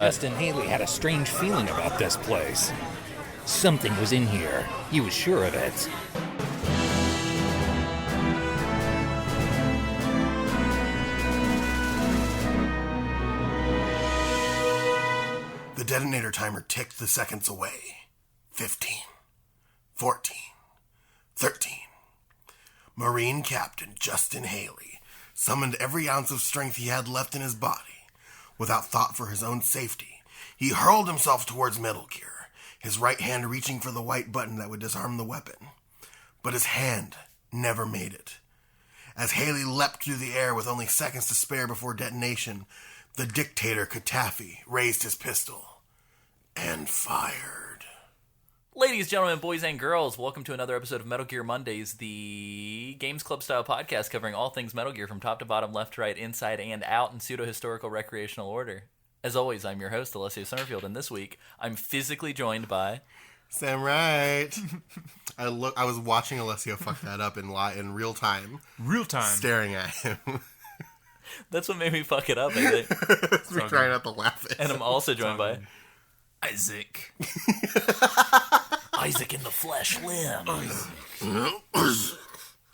Justin Haley had a strange feeling about this place. Something was in here. He was sure of it. The detonator timer ticked the seconds away. 15, 14, 13. Marine Captain Justin Haley summoned every ounce of strength he had left in his body. Without thought for his own safety, he hurled himself towards Metal Gear, his right hand reaching for the white button that would disarm the weapon. But his hand never made it. As Haley leapt through the air with only seconds to spare before detonation, the dictator Katafi raised his pistol and fired. Ladies, gentlemen, boys, and girls, welcome to another episode of Metal Gear Mondays, the Games Club style podcast covering all things Metal Gear from top to bottom, left to right, inside and out in pseudo-historical recreational order. As always, I'm your host, Alessio Summerfield, and this week, I'm physically joined by... Sam Wright. I was watching Alessio fuck that up in real time. Real time. Staring at him. That's what made me fuck it up, I think. We're trying not to laugh at And I'm also joined by... Isaac. Isaac in the flesh limb.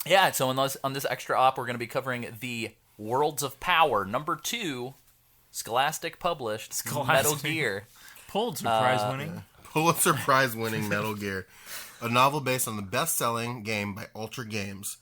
Yeah, so on this extra op, we're going to be covering the Worlds of Power, number 2, Scholastic published Metal Gear. Pulitzer Prize winning. Pulitzer Prize winning Metal Gear. A novel based on the best-selling game by Ultra Games,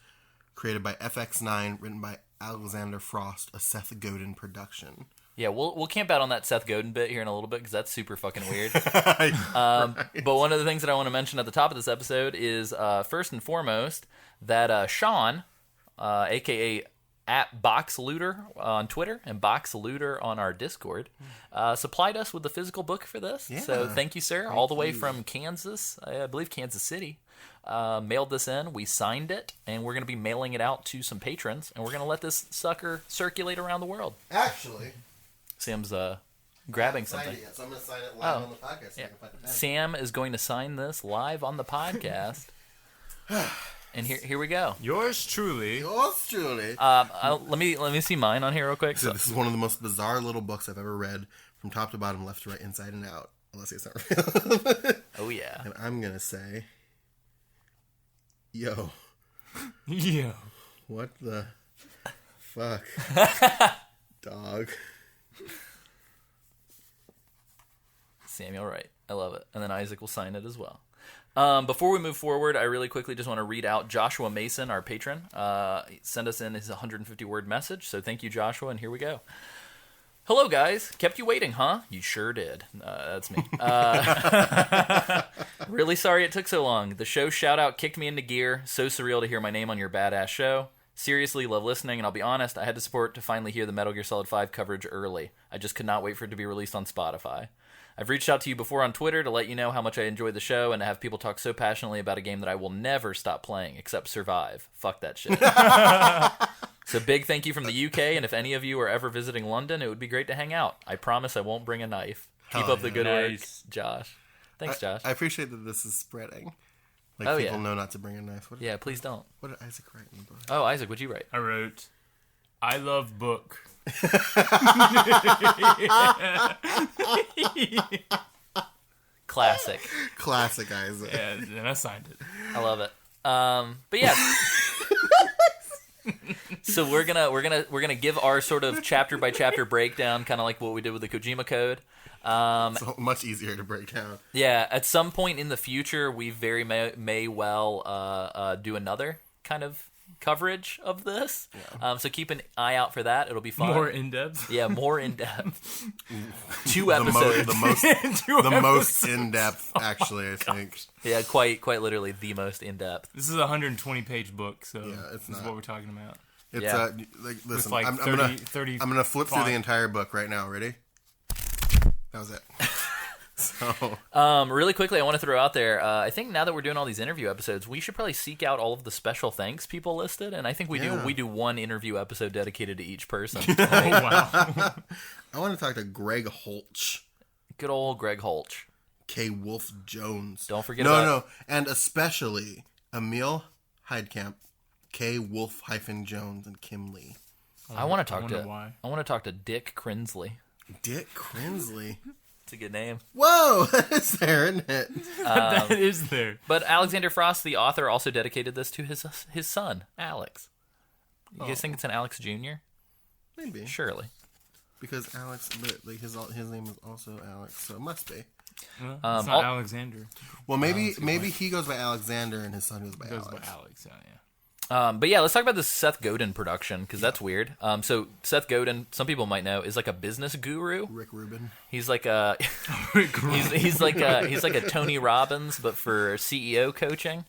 created by FX9, written by Alexander Frost, a Seth Godin production. Yeah, we'll camp out on that Seth Godin bit here in a little bit because that's super fucking weird. Right. But one of the things that I want to mention at the top of this episode is, first and foremost, that Sean, a.k.a. at BoxLooter on Twitter and BoxLooter on our Discord, supplied us with the physical book for this. Yeah. So thank you, sir. All the way from Kansas, I believe Kansas City. Mailed this in, we signed it, and we're going to be mailing it out to some patrons, and we're going to let this sucker circulate around the world. Actually... Sam's grabbing something. It yet, so I'm going to sign it live on the podcast. So Yeah. I can find it. Sam is going to sign this live on the podcast. And here we go. Yours truly. Yours truly. Let me see mine on here real quick. So this is one of the most bizarre little books I've ever read, from top to bottom, left to right, inside and out. Unless it's not real. Oh yeah. And I'm going to say, yo, Yeah. what the fuck, dog. Samuel Wright. I love it. And then Isaac will sign it as well. Before we move forward, I really quickly just want to read out Joshua Mason, our patron. Sent us in his 150-word message. So thank you, Joshua, and here we go. Hello, guys. Kept you waiting, huh? You sure did. That's me. Really sorry it took so long. The show shout-out kicked me into gear. So surreal to hear my name on your badass show. Seriously, love listening, and I'll be honest, I had to support to finally hear the Metal Gear Solid 5 coverage early. I just could not wait for it to be released on Spotify. I've reached out to you before on Twitter to let you know how much I enjoy the show and to have people talk so passionately about a game that I will never stop playing, except Survive. Fuck that shit. So big thank you from the UK, and if any of you are ever visiting London, it would be great to hang out. I promise I won't bring a knife. Keep Hell up the yeah. good work, Nice. Josh. Thanks, Josh. I appreciate that this is spreading. Like, Oh, people yeah. know not to bring a knife. Yeah, please don't. What did Isaac write in the book? Oh, Isaac, what'd you write? I wrote, I love book. Classic. Classic Isaac. Yeah, and I signed it. I love it. But yeah. So we're gonna give our sort of chapter by chapter breakdown, kind of like what we did with the Kojima Code. So much easier to break down. Yeah, at some point in the future, we very may well do another kind of coverage of this. Yeah. So keep an eye out for that. It'll be fun. More in-depth. Yeah, more in depth. 2 episodes. The most in depth, actually. I think. Yeah, quite literally the most in depth. This is a 1120-page book, so Yeah, it's this is not. what we're talking about. It's Yeah. like listen. With like I'm 30 gonna flip through font. the entire book right now. Ready? That was it. So Really quickly, I want to throw out there, I think now that we're doing all these interview episodes, we should probably seek out all of the special thanks people listed, and I think we do one interview episode dedicated to each person. Oh, wow. I want to talk to Greg Holch, Good old Greg Holch. K. Wolf Jones. Don't forget No, and especially Emil Heidkamp, K. Wolf-Jones, and Kim Lee. I want to talk wonder to why. I want to talk to Dick Crinsley. Dick Quinsley. It's a good name. Whoa, that is there, isn't it? That is there. But Alexander Frost, the author, also dedicated this to his son, Alex. You guys think it's an Alex Jr.? Maybe. Surely. Because Alex, but like his name is also Alex, so it must be. Well, it's not Alexander. Well, maybe he goes by Alexander and his son goes by It goes Alex. by Alex. Yeah. But yeah, let's talk about this Seth Godin production, because that's weird. So Seth Godin, some people might know, is like a business guru. Rick Rubin. He's like a he's like a Tony Robbins, but for CEO coaching.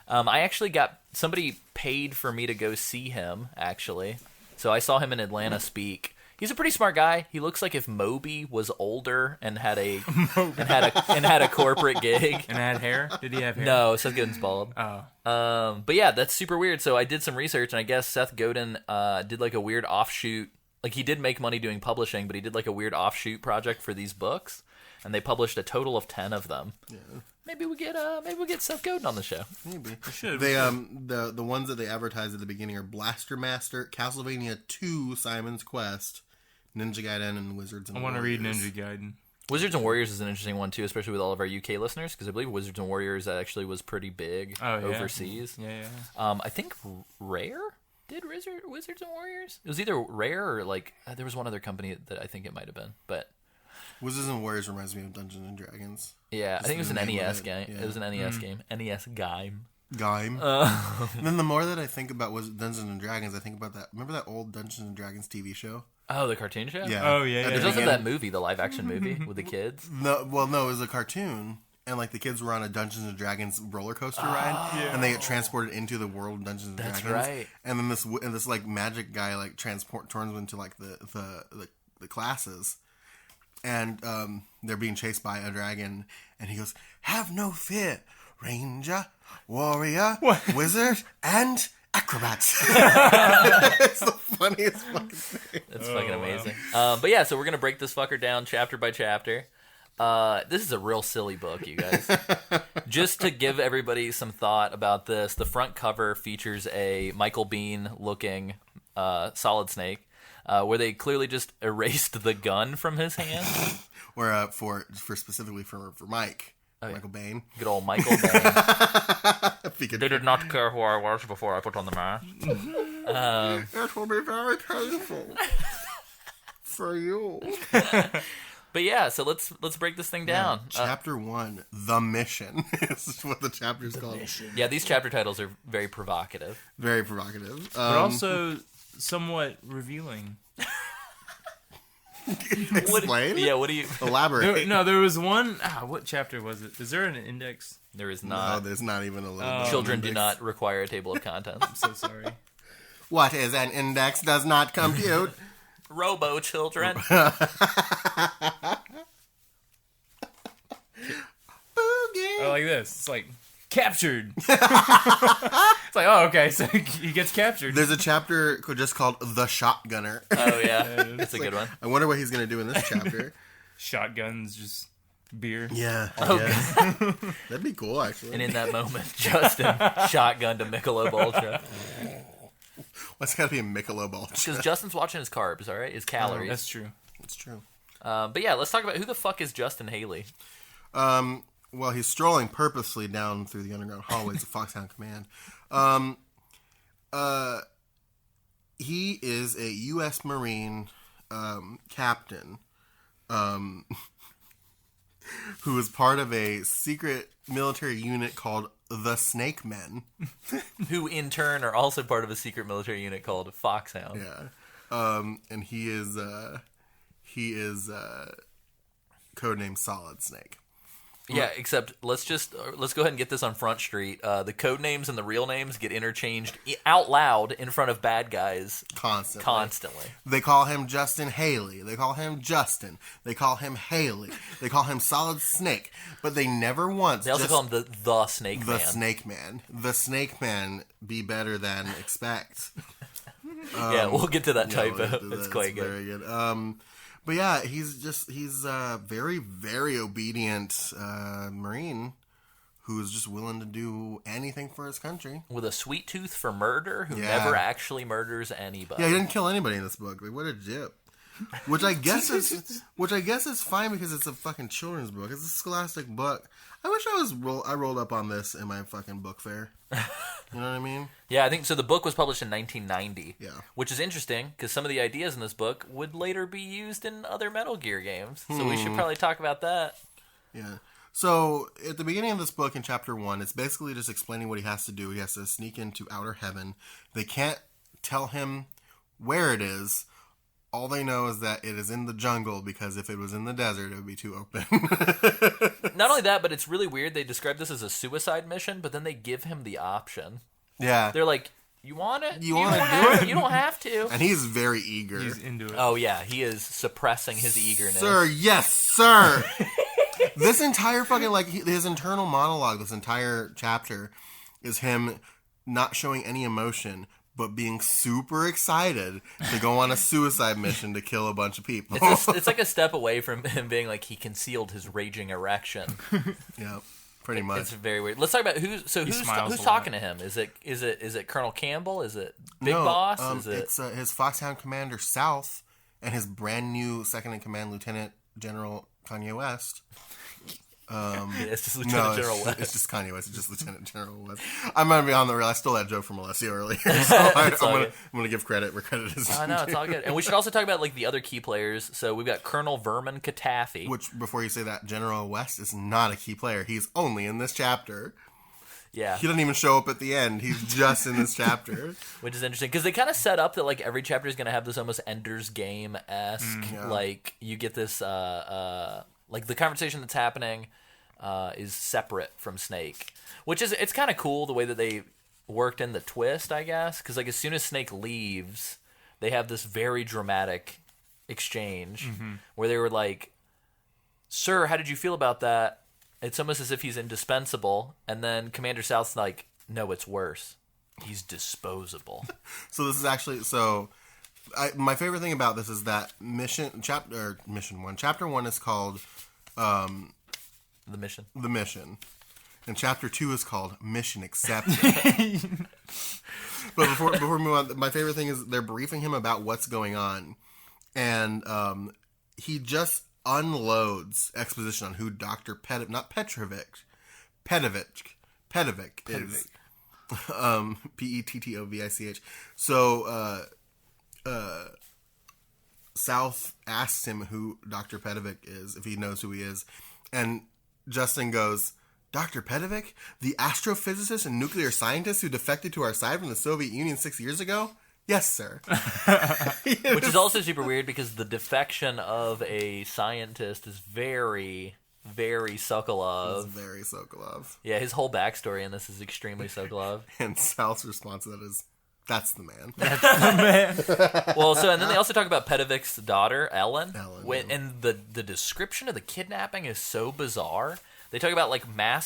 I actually got somebody paid for me to go see him, actually. So I saw him in Atlanta speak. He's a pretty smart guy. He looks like if Moby was older and had a corporate gig. And had hair? Did he have hair? No, Seth Godin's bald. Oh. But yeah, that's super weird. So I did some research, and I guess Seth Godin did like a weird offshoot. Like, he did make money doing publishing, but he did like a weird offshoot project for these books, and they published a total of 10 of them. Yeah. Maybe we get Seth Godin on the show. Maybe. We should. They the ones that they advertised at the beginning are Blaster Master, Castlevania 2, Simon's Quest, Ninja Gaiden, and Wizards and I want to Warriors. read Ninja Gaiden. Wizards and Warriors is an interesting one too, especially with all of our UK listeners, because I believe Wizards and Warriors actually was pretty big overseas. Yeah. I think Rare did Wizards and Warriors. It was either Rare or like there was one other company that I think it might have been, but Wizards and Warriors reminds me of Dungeons and Dragons. yeah, I think it was an the name of NES it, game. yeah. It was an NES game. NES game. Gaim. And then the more that I think about Dungeons and Dragons, I think about that. Remember that old Dungeons and Dragons TV show? Oh, the cartoon show? Yeah. Oh, yeah, At yeah. the There's also beginning- that movie, the live action movie with the kids. No, it was a cartoon, and like the kids were on a Dungeons and Dragons roller coaster ride, and they get transported into the world of Dungeons and That's Dragons. right. And then this like magic guy like turns into like the classes, and they're being chased by a dragon, and he goes, "Have no fear, Ranger, Warrior, Wizard, and Acrobats." It's the funniest fucking thing. It's fucking amazing. But yeah, so we're going to break this fucker down chapter by chapter. This is a real silly book, you guys. Just to give everybody some thought about this, the front cover features a Michael Biehn looking Solid Snake, where they clearly just erased the gun from his hand. Or for specifically for Mike. Michael Biehn. Good old Michael Biehn. If he could- They did not care who I was before I put on the mask. It will be very painful for you. But yeah, so let's break this thing down. Chapter 1, The Mission, is what the chapter's called. Yeah, these chapter titles are very provocative. Very provocative. But also somewhat revealing. Explain? What do you... Elaborate. There was one... what chapter was it? Is there an index? There is No, not. there's not even a little bit. Children do not require a table of contents. I'm so sorry. What is an index does not compute. Robo children. Oh, like this. It's like, captured. It's like, oh, okay, so he gets captured. There's a chapter just called The Shotgunner. Oh yeah, that's a good one. I wonder what he's going to do in this chapter. Shotguns, just beer. Yeah. Oh, yeah. That'd be cool, actually. And in that moment, Justin shotgunned a Michelob Ultra What's got to be a Michelob Ultra? because Justin's watching his carbs. All right, his calories. That's true. It's true. But yeah, let's talk about who the fuck is Justin Haley. Well, he's strolling purposely down through the underground hallways of Foxhound Command. He is a U.S. Marine captain who is part of a secret military unit called the Snake Men. Who in turn are also part of a secret military unit called Foxhound. Yeah. And he is codenamed Solid Snake. Yeah, except let's go ahead and get this on Front Street. The code names and the real names get interchanged out loud in front of bad guys constantly. They call him Justin Haley. They call him Justin. They call him Haley. They call him Solid Snake. But they never once. They also call him the Snake Man. The Snake Man. The Snake Man be better than expect. Yeah, we'll get to that typo. It's It's quite good. Very good. But yeah, he's a very, very obedient Marine who's just willing to do anything for his country. With a sweet tooth for murder, who Yeah. never actually murders anybody. Yeah, he didn't kill anybody in this book. Like, what a jip. Which I guess is fine because it's a fucking children's book. It's a scholastic book. I wish I rolled up on this in my fucking book fair. You know what I mean? Yeah, I think so. The book was published in 1990. Yeah. Which is interesting because some of the ideas in this book would later be used in other Metal Gear games. So we should probably talk about that. Yeah. So at the beginning of this book in chapter 1, it's basically just explaining what he has to do. He has to sneak into outer heaven. They can't tell him where it is. All they know is that it is in the jungle because if it was in the desert, it would be too open. Not only that, but it's really weird. They describe this as a suicide mission, but then they give him the option. Yeah. They're like, you want it? You want to do it? You don't have to. And he's very eager. He's into it. Oh, yeah. He is suppressing his eagerness. Sir, yes, sir. This entire fucking, like, his internal monologue, this entire chapter, is him not showing any emotion, but being super excited to go on a suicide mission to kill a bunch of people. It's like a step away from him being like he concealed his raging erection. Yeah, pretty much. It's very weird. Let's talk about who's talking to him. Is it Colonel Campbell? Is it Big Boss? It's his Foxhound Commander South and his brand new second in command Lieutenant General Kanye West. It's just Lieutenant General West. It's just Kanye West. It's just Lieutenant General West. I'm gonna be on the real. I stole that joke from Alessio earlier, so I'm gonna give credit where credit is due. I know, it's all good. And we should also talk about like the other key players. So we've got Colonel Vermin Katafi. Which, before you say that, General West is not a key player. He's only in this chapter. Yeah, he doesn't even show up at the end. He's just in this chapter, which is interesting because they kind of set up that like every chapter is gonna have this almost Ender's Game-esque. Like you get this like the conversation that's happening. Is separate from Snake, which is it's kind of cool the way that they worked in the twist, I guess, because like as soon as Snake leaves, they have this very dramatic exchange where they were like, "Sir, how did you feel about that?" It's almost as if he's indispensable, and then Commander South's like, "No, it's worse. He's disposable." So this is actually my favorite thing about this is that chapter 1 is called. The mission. And chapter 2 is called Mission Accepted. But before we move on, my favorite thing is they're briefing him about what's going on. And he just unloads exposition on who Dr. Petovich is. Pettovich. So South asks him who Dr. Petovich is, if he knows who he is. And Justin goes, Dr. Petovich, the astrophysicist and nuclear scientist who defected to our side from the Soviet Union 6 years ago? Yes, sir. Which is also super weird because the defection of a scientist is very, very Sokolov. It's very Sokolov. Yeah, his whole backstory in this is extremely Sokolov. And Sal's response to that is, that's the man. That's the man. Well, and then they also talk about Petovich's daughter, Ellen. And the description of the kidnapping is so bizarre. They talk about like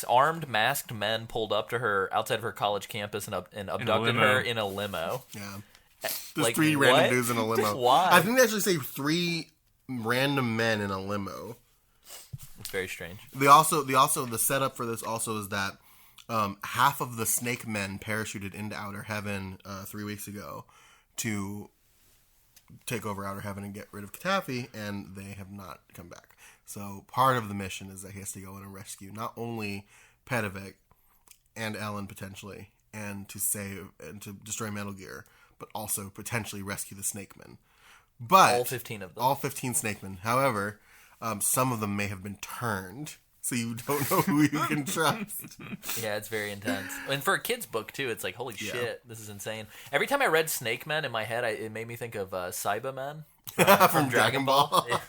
armed masked men pulled up to her outside of her college campus and abducted her in a limo. Yeah. There's like, 3 random dudes in a limo. Why? I think they actually say 3 random men in a limo. It's very strange. The setup for this also is that half of the Snake Men parachuted into Outer Heaven 3 weeks ago to take over Outer Heaven and get rid of Katafi, and they have not come back. So part of the mission is that he has to go in and rescue not only Petovich and Ellen potentially, and to save and to destroy Metal Gear, but also potentially rescue the Snake Men. But all 15 of them. All 15 Snake Men. However, some of them may have been turned. So you don't know who you can trust. Yeah, it's very intense. And for a kid's book, too, it's like, holy shit, this is insane. Every time I read Snake Men in my head, it made me think of Cybermen from Dragon Ball. Yeah.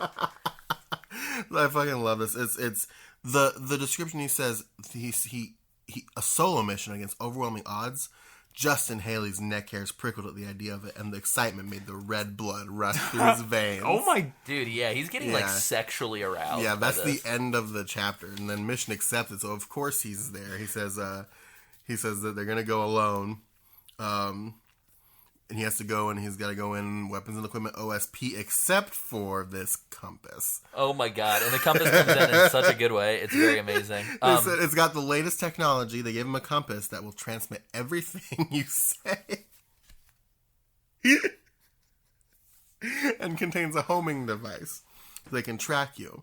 I fucking love this. It's the description. He says he a solo mission against overwhelming odds. Justin Haley's neck hairs prickled at the idea of it, and the excitement made the red blood rush through his veins. Oh my... Dude, yeah, he's getting, like, sexually aroused. Yeah, that's the end of the chapter. And then mission accepted, so of course he's there. He says that they're going to go alone. And he has to go, and he's got to go in weapons and equipment OSP, except for this compass. Oh my god! And the compass comes in such a good way. It's very amazing. It's got the latest technology. They gave him a compass that will transmit everything you say. and contains a homing device. They can track you.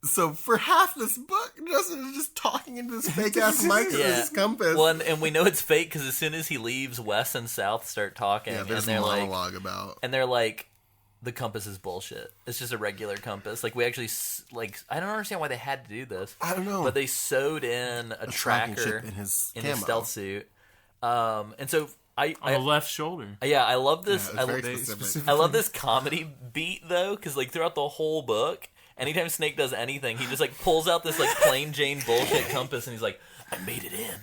So for half this book, Justin is just talking into this fake-ass mic with his compass. Well, and we know it's fake because as soon as he leaves, Wes and South start talking. Yeah, there's and a monologue about... And they're like, the compass is bullshit. It's just a regular compass. Like, we actually... Like, I don't understand why they had to do this. I don't know. But they sewed in a tracker in his stealth suit. And so... on the left shoulder. Yeah, I love this. Yeah, very specific. I love this comedy beat though, because like throughout the whole book, anytime Snake does anything, he just like pulls out this like plain Jane bullshit compass, and he's like, "I made it in.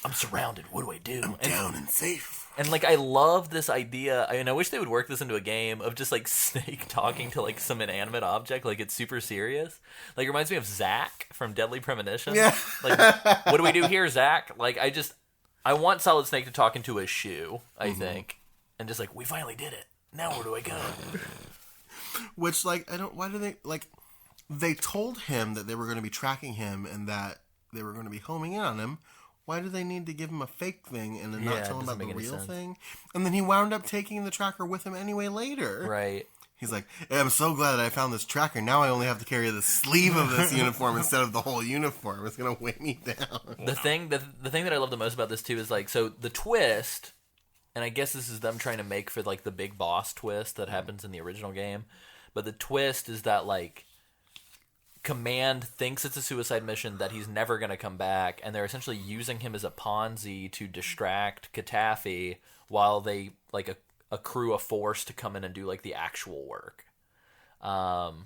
I'm surrounded. What do I do? I'm down and safe." And like, I love this idea. I mean, I wish they would work this into a game of just like Snake talking to like some inanimate object, like it's super serious. Like, it reminds me of Zack from Deadly Premonition. Yeah. Like, what do we do here, Zack? Like, I want Solid Snake to talk into a shoe, I think. And just like, we finally did it. Now where do I go? Which, like, why do they, like, they told him that they were going to be tracking him and that they were going to be homing in on him. Why do they need to give him a fake thing and then not tell him about the real thing? And then he wound up taking the tracker with him anyway later. Right. He's like, hey, I'm so glad that I found this tracker. Now I only have to carry the sleeve of this uniform instead of the whole uniform. It's going to weigh me down. The thing that I love the most about this, too, is, like, so the twist, and I guess this is them trying to make for, like, the big boss twist that happens in the original game, but the twist is that, like, Command thinks it's a suicide mission, that he's never going to come back, and they're essentially using him as a Ponzi to distract Katafi while they, like, accrue a force to come in and do like the actual work,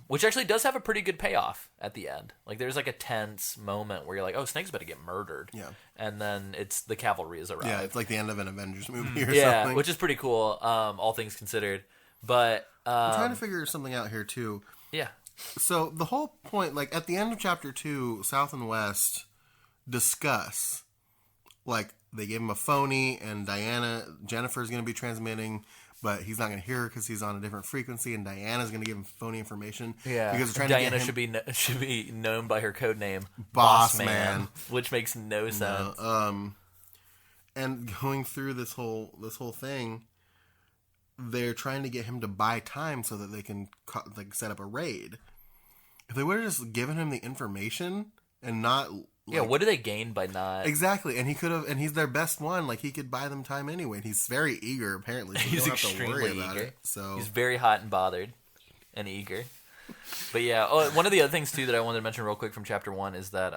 which actually does have a pretty good payoff at the end. Like, there's like a tense moment where you're like, oh, Snake's about to get murdered. Yeah. And then it's the cavalry is arrived. Yeah, it's like the end of an Avengers movie or something. Yeah, which is pretty cool, all things considered. But I'm trying to figure something out here too. Yeah. So the whole point, like at the end of chapter 2, South and West discuss, like, they gave him a phony, and Jennifer's going to be transmitting, but he's not going to hear her because he's on a different frequency, and Diana's going to give him phony information. Yeah, because they're trying Diana to get him... should be known by her code name, Boss Man, which makes no sense. And going through this whole thing, they're trying to get him to buy time so that they can like set up a raid. If they would have just given him the information and not. Yeah, what do they gain by not... Exactly, and he could have, and he's their best one, like, he could buy them time anyway, and he's very eager, apparently, so he's extremely eager. So he's very hot and bothered, and eager. But yeah, one of the other things, too, that I wanted to mention real quick from Chapter 1 is that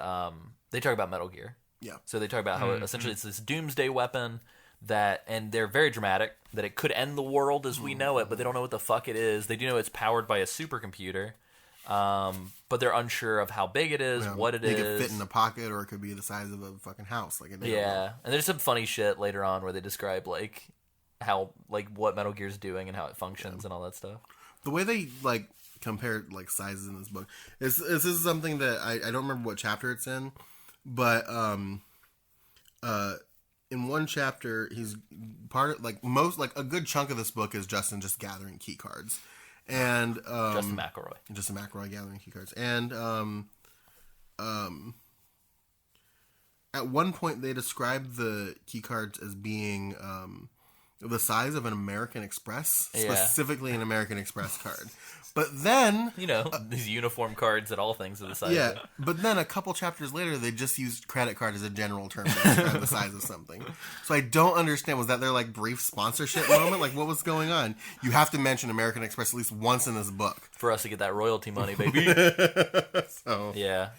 they talk about Metal Gear. Yeah. So they talk about how essentially it's this doomsday weapon that, and they're very dramatic, that it could end the world as we know it, but they don't know what the fuck it is. They do know it's powered by a supercomputer. But they're unsure of how big it is, what it is. It could fit in a pocket, or it could be the size of a fucking house. Like, yeah, and there's some funny shit later on where they describe like how, like, what Metal Gear's doing and how it functions and all that stuff. The way they like compare like sizes in this book is this is something that I don't remember what chapter it's in, but in one chapter he's part of like a good chunk of this book is Justin just gathering key cards. And Justin McElroy gathering key cards, and at one point they described the key cards as being the size of an American Express, specifically an American Express card. But then, these uniform cards that all things are the size. Yeah, but then a couple chapters later, they just used credit card as a general term to describe the size of something. So I don't understand. Was that their like brief sponsorship moment? Like, what was going on? You have to mention American Express at least once in this book for us to get that royalty money, baby. So yeah.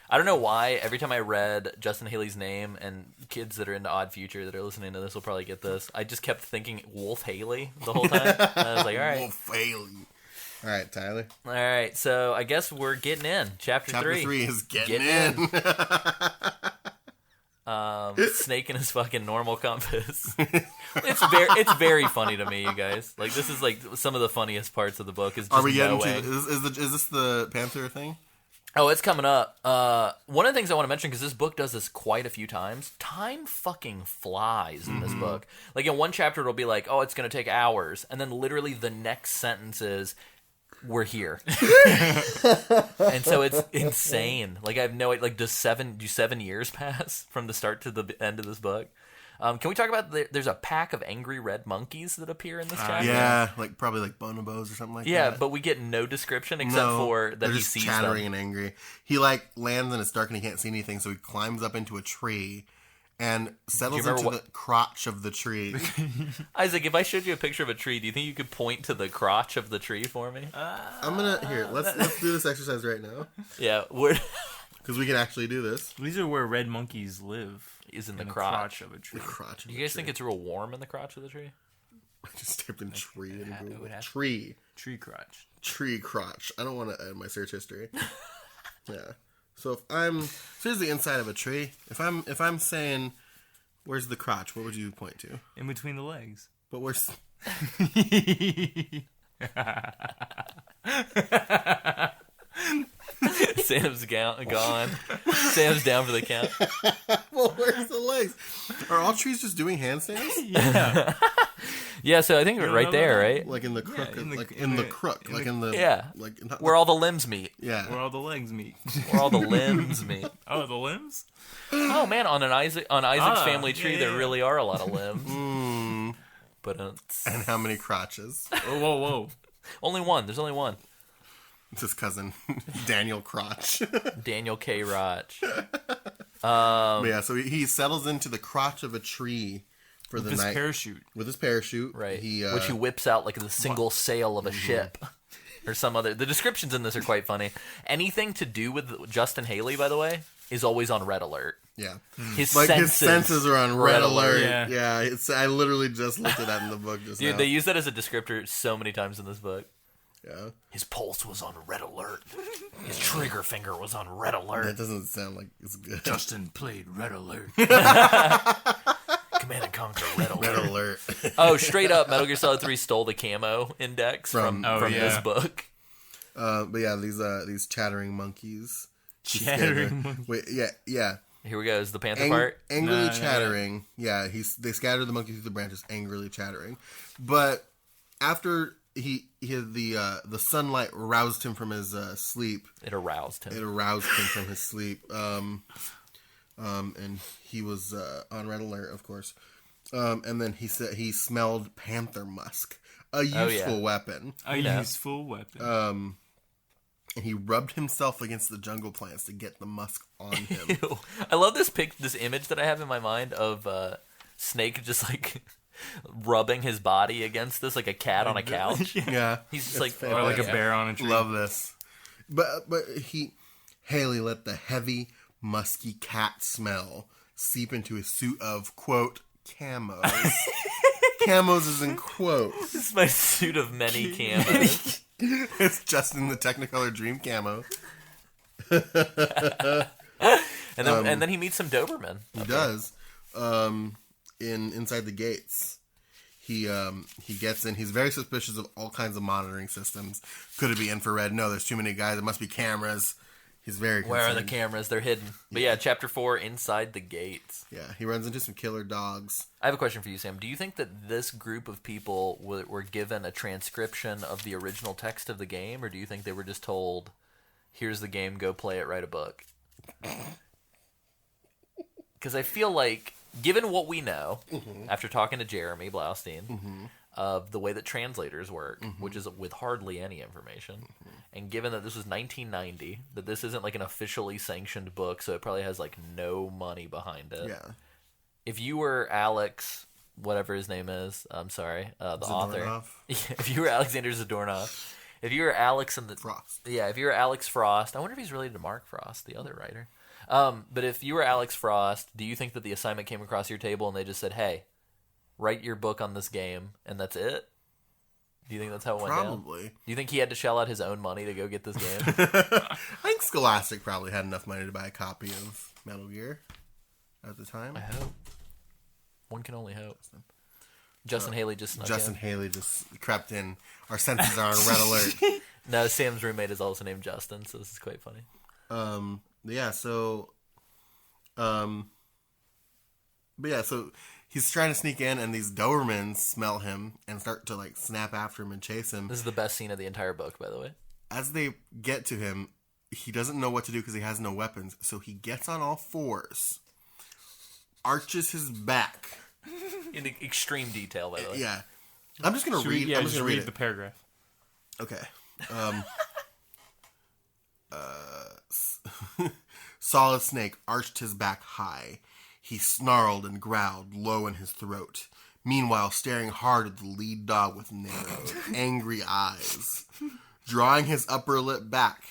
I don't know why. Every time I read Justin Haley's name, and kids that are into Odd Future that are listening to this will probably get this, I just kept thinking Wolf Haley the whole time. And I was like, all right. Wolf Haley. All right, Tyler. All right, so I guess we're getting in. Chapter 3. Chapter 3 is getting in. Snake and his fucking normal compass. It's very funny to me, you guys. Like, this is like some of the funniest parts of the book. Is just Are we getting to? Is this the Panther thing? Oh, it's coming up. One of the things I want to mention, because this book does this quite a few times, time fucking flies in this book. Like, in one chapter, it'll be like, oh, it's going to take hours. And then literally the next sentence is, we're here. And so it's insane. Like, I have no idea. Like, do 7 years pass from the start to the end of this book? Can we talk about there's a pack of angry red monkeys that appear in this chapter? Yeah, probably bonobos or something like that. Yeah, but we get no description except for that they're he just sees chattering them. and angry. He lands and it's dark and he can't see anything, so he climbs up into a tree and settles into the crotch of the tree. Isaac, if I showed you a picture of a tree, do you think you could point to the crotch of the tree for me? Let's do this exercise right now. Yeah, Because we can actually do this. These are where red monkeys live. Is in the crotch of a tree. The crotch of Do you guys think it's real warm in the crotch of the tree? I just typed in tree in Google. Tree crotch. Tree crotch. I don't want to add my search history. Yeah. So here's the inside of a tree. If I'm saying, where's the crotch? What would you point to? In between the legs. But where's... Sam's gone. Sam's down for the count. Well, where's the legs? Are all trees just doing handstands? Yeah. Yeah, so I think we're right there, right? Like in the crook, Where all the limbs meet. Yeah. Where all the legs meet. Where all the limbs meet. Oh, the limbs? Oh man, on Isaac's family tree, there really are a lot of limbs. But and how many crotches? Whoa. Only one. There's only one. It's his cousin, Daniel Crotch. Daniel K. Roch. But yeah, so he settles into the crotch of a tree for the night. With his parachute. Right. Which he whips out like the single sail of a ship. Or some other... The descriptions in this are quite funny. Anything to do with Justin Haley, by the way, is always on red alert. Yeah. His senses are on red alert. Yeah. I literally just looked at that in the book just Dude, now. they use that as a descriptor so many times in this book. Yeah. His pulse was on red alert. His trigger finger was on red alert. That doesn't sound like it's good. Justin played red alert. Command and Conquer red alert. Red alert. Oh, straight up, Metal Gear Solid 3 stole the camo index from this book. But yeah, these chattering monkeys. Wait, yeah. Here we go. Is the panther part? Angrily chattering. Yeah, they scatter the monkey through the branches, angrily chattering. But after the sunlight roused him from his sleep. It aroused him. From his sleep. And he was on red alert, of course. And then he said he smelled panther musk, a useful weapon. And he rubbed himself against the jungle plants to get the musk on him. Ew. I love this image that I have in my mind of Snake just like rubbing his body against this like a cat on a couch. Yeah, he's just like like a bear on a tree. Love this. But Haley let the heavy, musky cat smell seep into his suit of quote camos. Camos is in quotes. This is my suit of many camos. It's just in the Technicolor Dream camo. And then he meets some Doberman. He does. Inside the gates. He gets in. He's very suspicious of all kinds of monitoring systems. Could it be infrared? No, there's too many guys. It must be cameras. He's very concerned. Where are the cameras? They're hidden. But yeah, chapter 4, Inside the Gates. Yeah, he runs into some killer dogs. I have a question for you, Sam. Do you think that this group of people were given a transcription of the original text of the game, or do you think they were just told, here's the game, go play it, write a book? Because I feel like, given what we know, after talking to Jeremy Blaustein, of the way that translators work, which is with hardly any information, and given that this was 1990, that this isn't like an officially sanctioned book, so it probably has like no money behind it. Yeah. If you were Alex, whatever his name is, I'm sorry, the author. If you were Alexander Zadornov, if you were Alex and the Frost. Yeah, if you were Alex Frost, I wonder if he's related to Mark Frost, the other writer. But if you were Alex Frost, do you think that the assignment came across your table and they just said, "Hey, write your book on this game," and that's it? Do you think that's how it went down? Probably. Do you think he had to shell out his own money to go get this game? I think Scholastic probably had enough money to buy a copy of Metal Gear at the time. I hope. One can only hope. Justin Haley just snuck in. Haley just crept in. Our senses are on red alert. No, Sam's roommate is also named Justin, so this is quite funny. So he's trying to sneak in, and these Dobermans smell him and start to like snap after him and chase him. This is the best scene of the entire book, by the way. As they get to him, he doesn't know what to do because he has no weapons. So he gets on all fours, arches his back, In extreme detail, by the way. Yeah. I'm just going to read. I'm just going to read the paragraph. Okay. Solid Snake arched his back high. He snarled and growled low in his throat, meanwhile staring hard at the lead dog with narrowed, angry eyes. Drawing his upper lip back,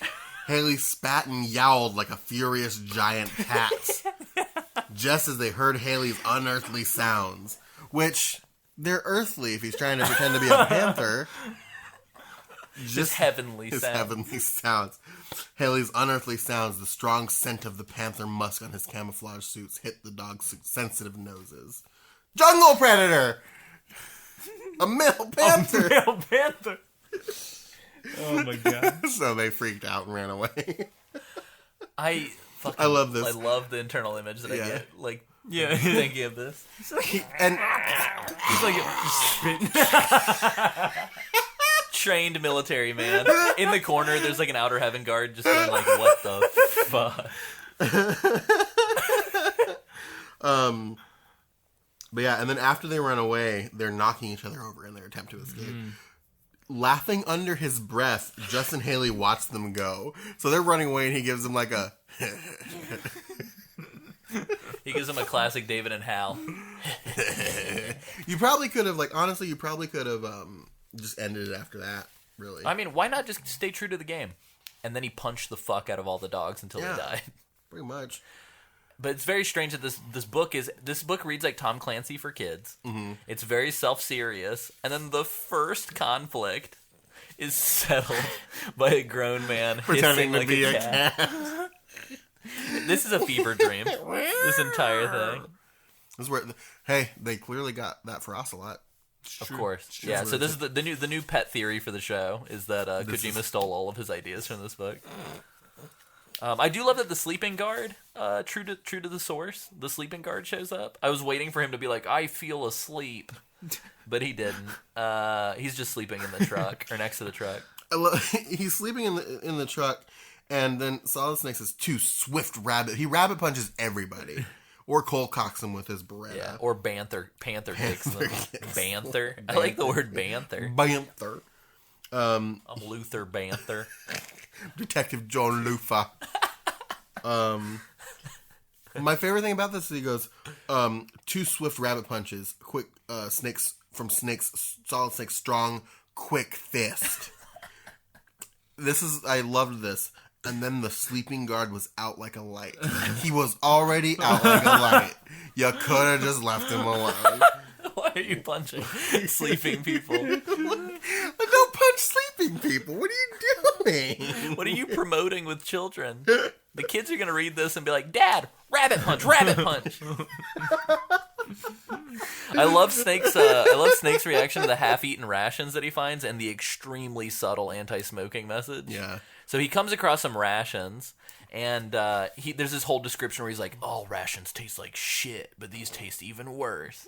Haley spat and yowled like a furious giant cat, just as they heard Haley's unearthly sounds, which, they're earthly if he's trying to pretend to be a panther. Just heavenly his sounds. heavenly sounds. Haley's unearthly sounds, the strong scent of the panther musk on his camouflage suits hit the dog's sensitive noses. Jungle predator! A male panther! Male panther. Oh my god. So they freaked out and ran away. I love this. I love the internal image that I get. Like, Yeah. thinking of this. And He's like spitting. Trained military man. In the corner, there's like an outer heaven guard just going like, what the fuck? But yeah, and then after they run away, they're knocking each other over in their attempt to escape. Laughing under his breath, Justin Haley watched them go. So they're running away, and he gives them like a... He gives him a classic David and Hal. You probably could have, like, honestly, you probably could have just ended it after that, really. I mean, why not just stay true to the game? And then he punched the fuck out of all the dogs until Yeah. they died. Pretty much. But it's very strange that this book reads like Tom Clancy for kids. Mm-hmm. It's very self-serious, and then the first conflict is settled by a grown man Pretending hissing to like be a a cat. cat. This is a fever dream. This entire thing. This is where, hey, they clearly got that for Ocelot. Of course. Yeah, so this is the new pet theory for the show is that Kojima stole all of his ideas from this book. I do love that the sleeping guard, true to the source, the sleeping guard shows up. I was waiting for him to be like, I feel asleep, but he didn't. He's just sleeping in the truck or next to the truck. He's sleeping in the truck, and then Solid Snake says, "Too swift rabbit." He rabbit punches everybody, or cold cocks him with his Beretta. Yeah, or panther kicks them. Banther. I like the word banther. Banther. I'm Luther Banther. Detective John Lufa. My favorite thing about this is he goes, two swift rabbit punches, quick Solid Snake's strong, quick fist. I loved this. And then the sleeping guard was out like a light. He was already out like a light. You could have just left him alone. Why are you punching sleeping people? Don't punch sleeping people. What are you doing? What are you promoting with children? The kids are going to read this and be like, Dad, rabbit punch, rabbit punch. I love Snake's reaction to the half-eaten rations that he finds and the extremely subtle anti-smoking message. Yeah. So he comes across some rations, and there's this whole description where he's like, all rations taste like shit, but these taste even worse.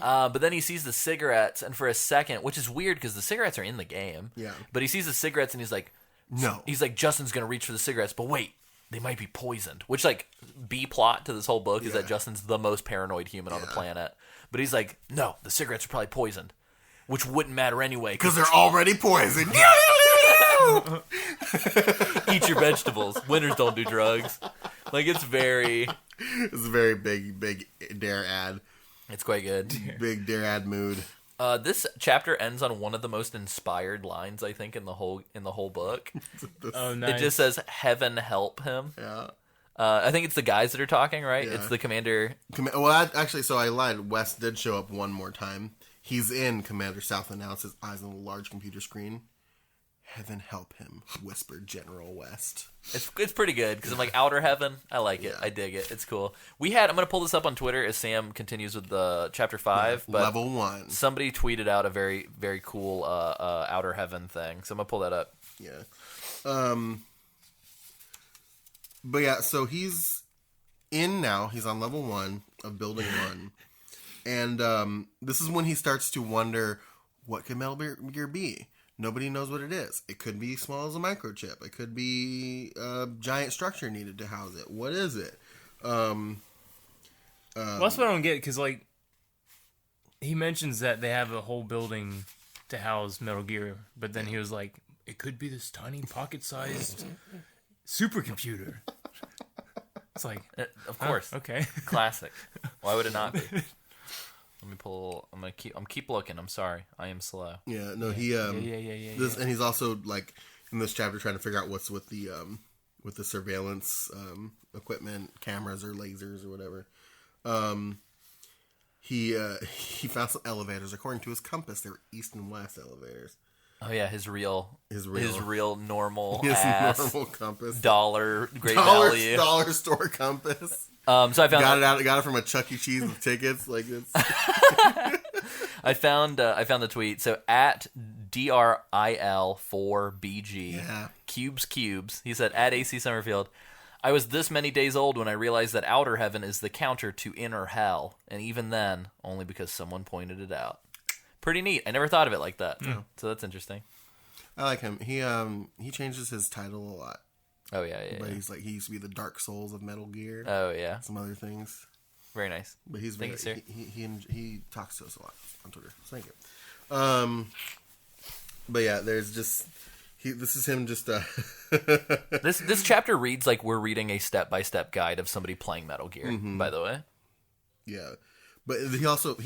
But then he sees the cigarettes, and for a second, which is weird because the cigarettes are in the game. Yeah. But he sees the cigarettes, and he's like, No. He's like, Justin's going to reach for the cigarettes, but wait, they might be poisoned. Which, like, B-plot to this whole book is that Justin's the most paranoid human on the planet. But he's like, no, the cigarettes are probably poisoned. Which wouldn't matter anyway. Because they're already poisoned. Eat your vegetables. Winners don't do drugs. Like, it's a very big dare ad. It's quite good. Big dare ad mood. This chapter ends on one of the most inspired lines, I think, in the whole book. Oh, nice. It just says, "Heaven help him." Yeah. I think it's the guys that are talking, right? Yeah. It's the commander. Well, actually, so I lied. Wes did show up one more time. He's in Commander Southland now. It's his eyes on the large computer screen. Heaven help him, whispered General West. It's pretty good because I'm like, Outer Heaven. I like it. I dig it. It's cool. I'm gonna pull this up on Twitter as Sam continues with the chapter 5. But level 1. Somebody tweeted out a very, very cool Outer Heaven thing, so I'm gonna pull that up. Yeah. But yeah, so he's in now. He's on level 1 of Building 1. And this is when he starts to wonder, what could Metal Gear be? Nobody knows what it is. It could be small as a microchip. It could be a giant structure needed to house it. What is it? Well, that's what I don't get, because, like, He mentions that they have a whole building to house Metal Gear, but then he was like, it could be this tiny pocket-sized supercomputer. It's like, Of course. okay. Classic. Why would it not be? Let me pull. I'm keep looking. I'm sorry. I am slow. Yeah, no, he this, and he's also like in this chapter trying to figure out what's with the surveillance equipment, cameras or lasers or whatever. He found some elevators. According to his compass, they were east and west elevators. Oh yeah, his real normal His ass normal compass. dollar value Dollar store compass. So I found got it from a Chuck E. Cheese with tickets. Like it's. I found the tweet. So at DRIL4BG cubes. He said at AC Summerfield, I was this many days old when I realized that outer heaven is the counter to inner hell, and even then, only because someone pointed it out. Pretty neat. I never thought of it like that. So that's interesting. I like him. He changes his title a lot. Oh yeah. But he's like he used to be the Dark Souls of Metal Gear. Oh yeah. Some other things. Very nice. But he's Thank you, sir. He talks to us a lot on Twitter. So thank you. But yeah, there's just this is him just This chapter reads like we're reading a step-by-step guide of somebody playing Metal Gear, by the way. Yeah. But he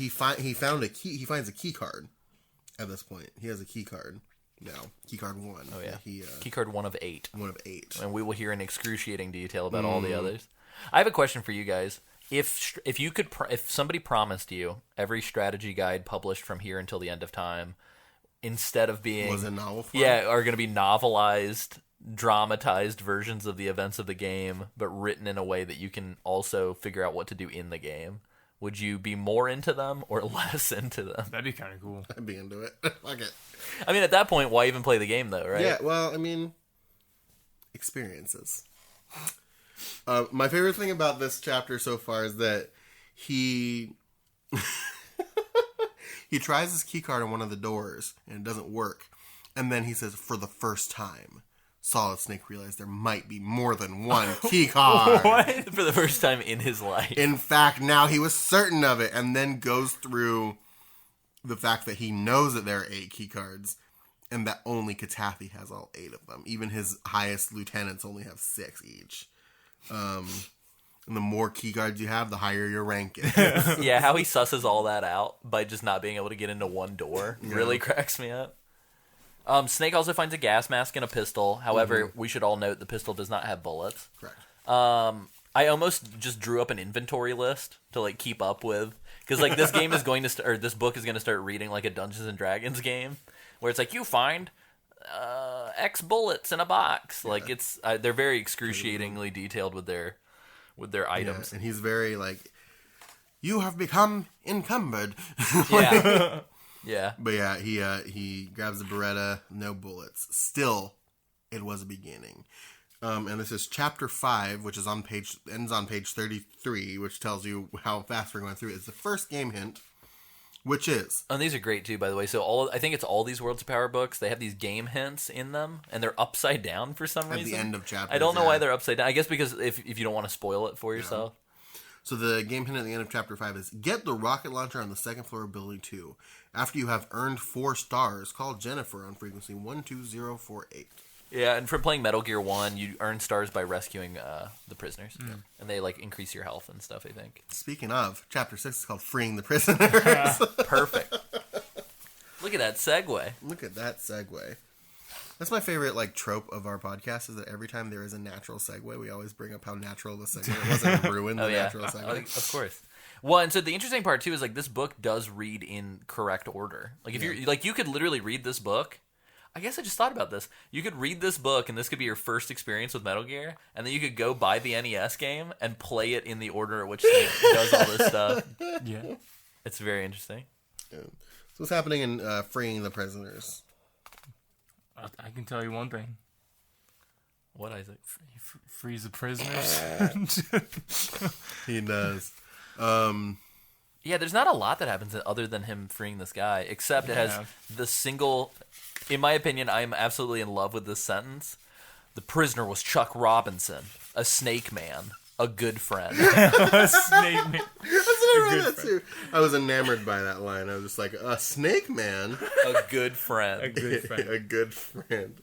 found a key. He finds a key card at this point. He has a key card now. Key card 1. Oh yeah. Key card 1 of 8. 1 of 8. And we will hear in excruciating detail about all the others. I have a question for you guys. If somebody promised you every strategy guide published from here until the end of time, instead of being was it novel form? Yeah, are going to be novelized, dramatized versions of the events of the game, but written in a way that you can also figure out what to do in the game. Would you be more into them or less into them? That'd be kind of cool. I'd be into it. Fuck it. I mean, at that point, why even play the game, though, right? Yeah, well, I mean, experiences. My favorite thing about this chapter so far is that he tries his key card on one of the doors and it doesn't work. And then he says, for the first time, Solid Snake realized there might be more than one key card. What? For the first time in his life. In fact, now he was certain of it, and then goes through the fact that he knows that there are 8 key cards, and that only Katathi has all 8 of them. Even his highest lieutenants only have 6 each. And the more key cards you have, the higher your rank is. Yeah, how he susses all that out by just not being able to get into one door really cracks me up. Snake also finds a gas mask and a pistol. However, we should all note the pistol does not have bullets. Correct. I almost just drew up an inventory list to like keep up with, because like this game is going to or this book is going to start reading like a Dungeons and Dragons game, where it's like you find X bullets in a box. Yeah. Like it's they're very excruciatingly detailed with their items. Yeah, and he's very like, you have become encumbered. Yeah. Yeah. But yeah, he grabs the Beretta, no bullets. Still, it was a beginning. And this is chapter 5, which is ends on page 33, which tells you how fast we're going through it. It's the first game hint, which is... And these are great too, by the way. So I think it's all these Worlds of Power books, they have these game hints in them, and they're upside down for some reason. At the end of chapters. I don't know why they're upside down. I guess because if you don't want to spoil it for yourself. So the game hint at the end of chapter 5 is, get the rocket launcher on the second floor of building 2. After you have earned 4 stars, call Jennifer on frequency 12048. Yeah, and from playing Metal Gear 1, you earn stars by rescuing the prisoners. And they like increase your health and stuff, I think. Speaking of, chapter 6 is called Freeing the Prisoners. Perfect. Look at that segue. Look at that segue. That's my favorite like trope of our podcast, is that every time there is a natural segue, we always bring up how natural the segue was and ruin the natural segue. Of course. Well, and so the interesting part too is like this book does read in correct order. Like if you're like, you could literally read this book. I guess I just thought about this. You could read this book and this could be your first experience with Metal Gear, and then you could go buy the NES game and play it in the order at which Snake does all this stuff. Yeah. It's very interesting. Yeah. So what's happening in Freeing the Prisoners? I can tell you one thing. What, Isaac? He frees the prisoners. He does. Yeah, there's not a lot that happens other than him freeing this guy, except it has the single... In my opinion, I'm absolutely in love with this sentence. The prisoner was Chuck Robinson, a snake man, a good friend. A snake man. I read that too. I was enamored by that line. I was just like, a snake man. A good friend. A good friend. A good friend.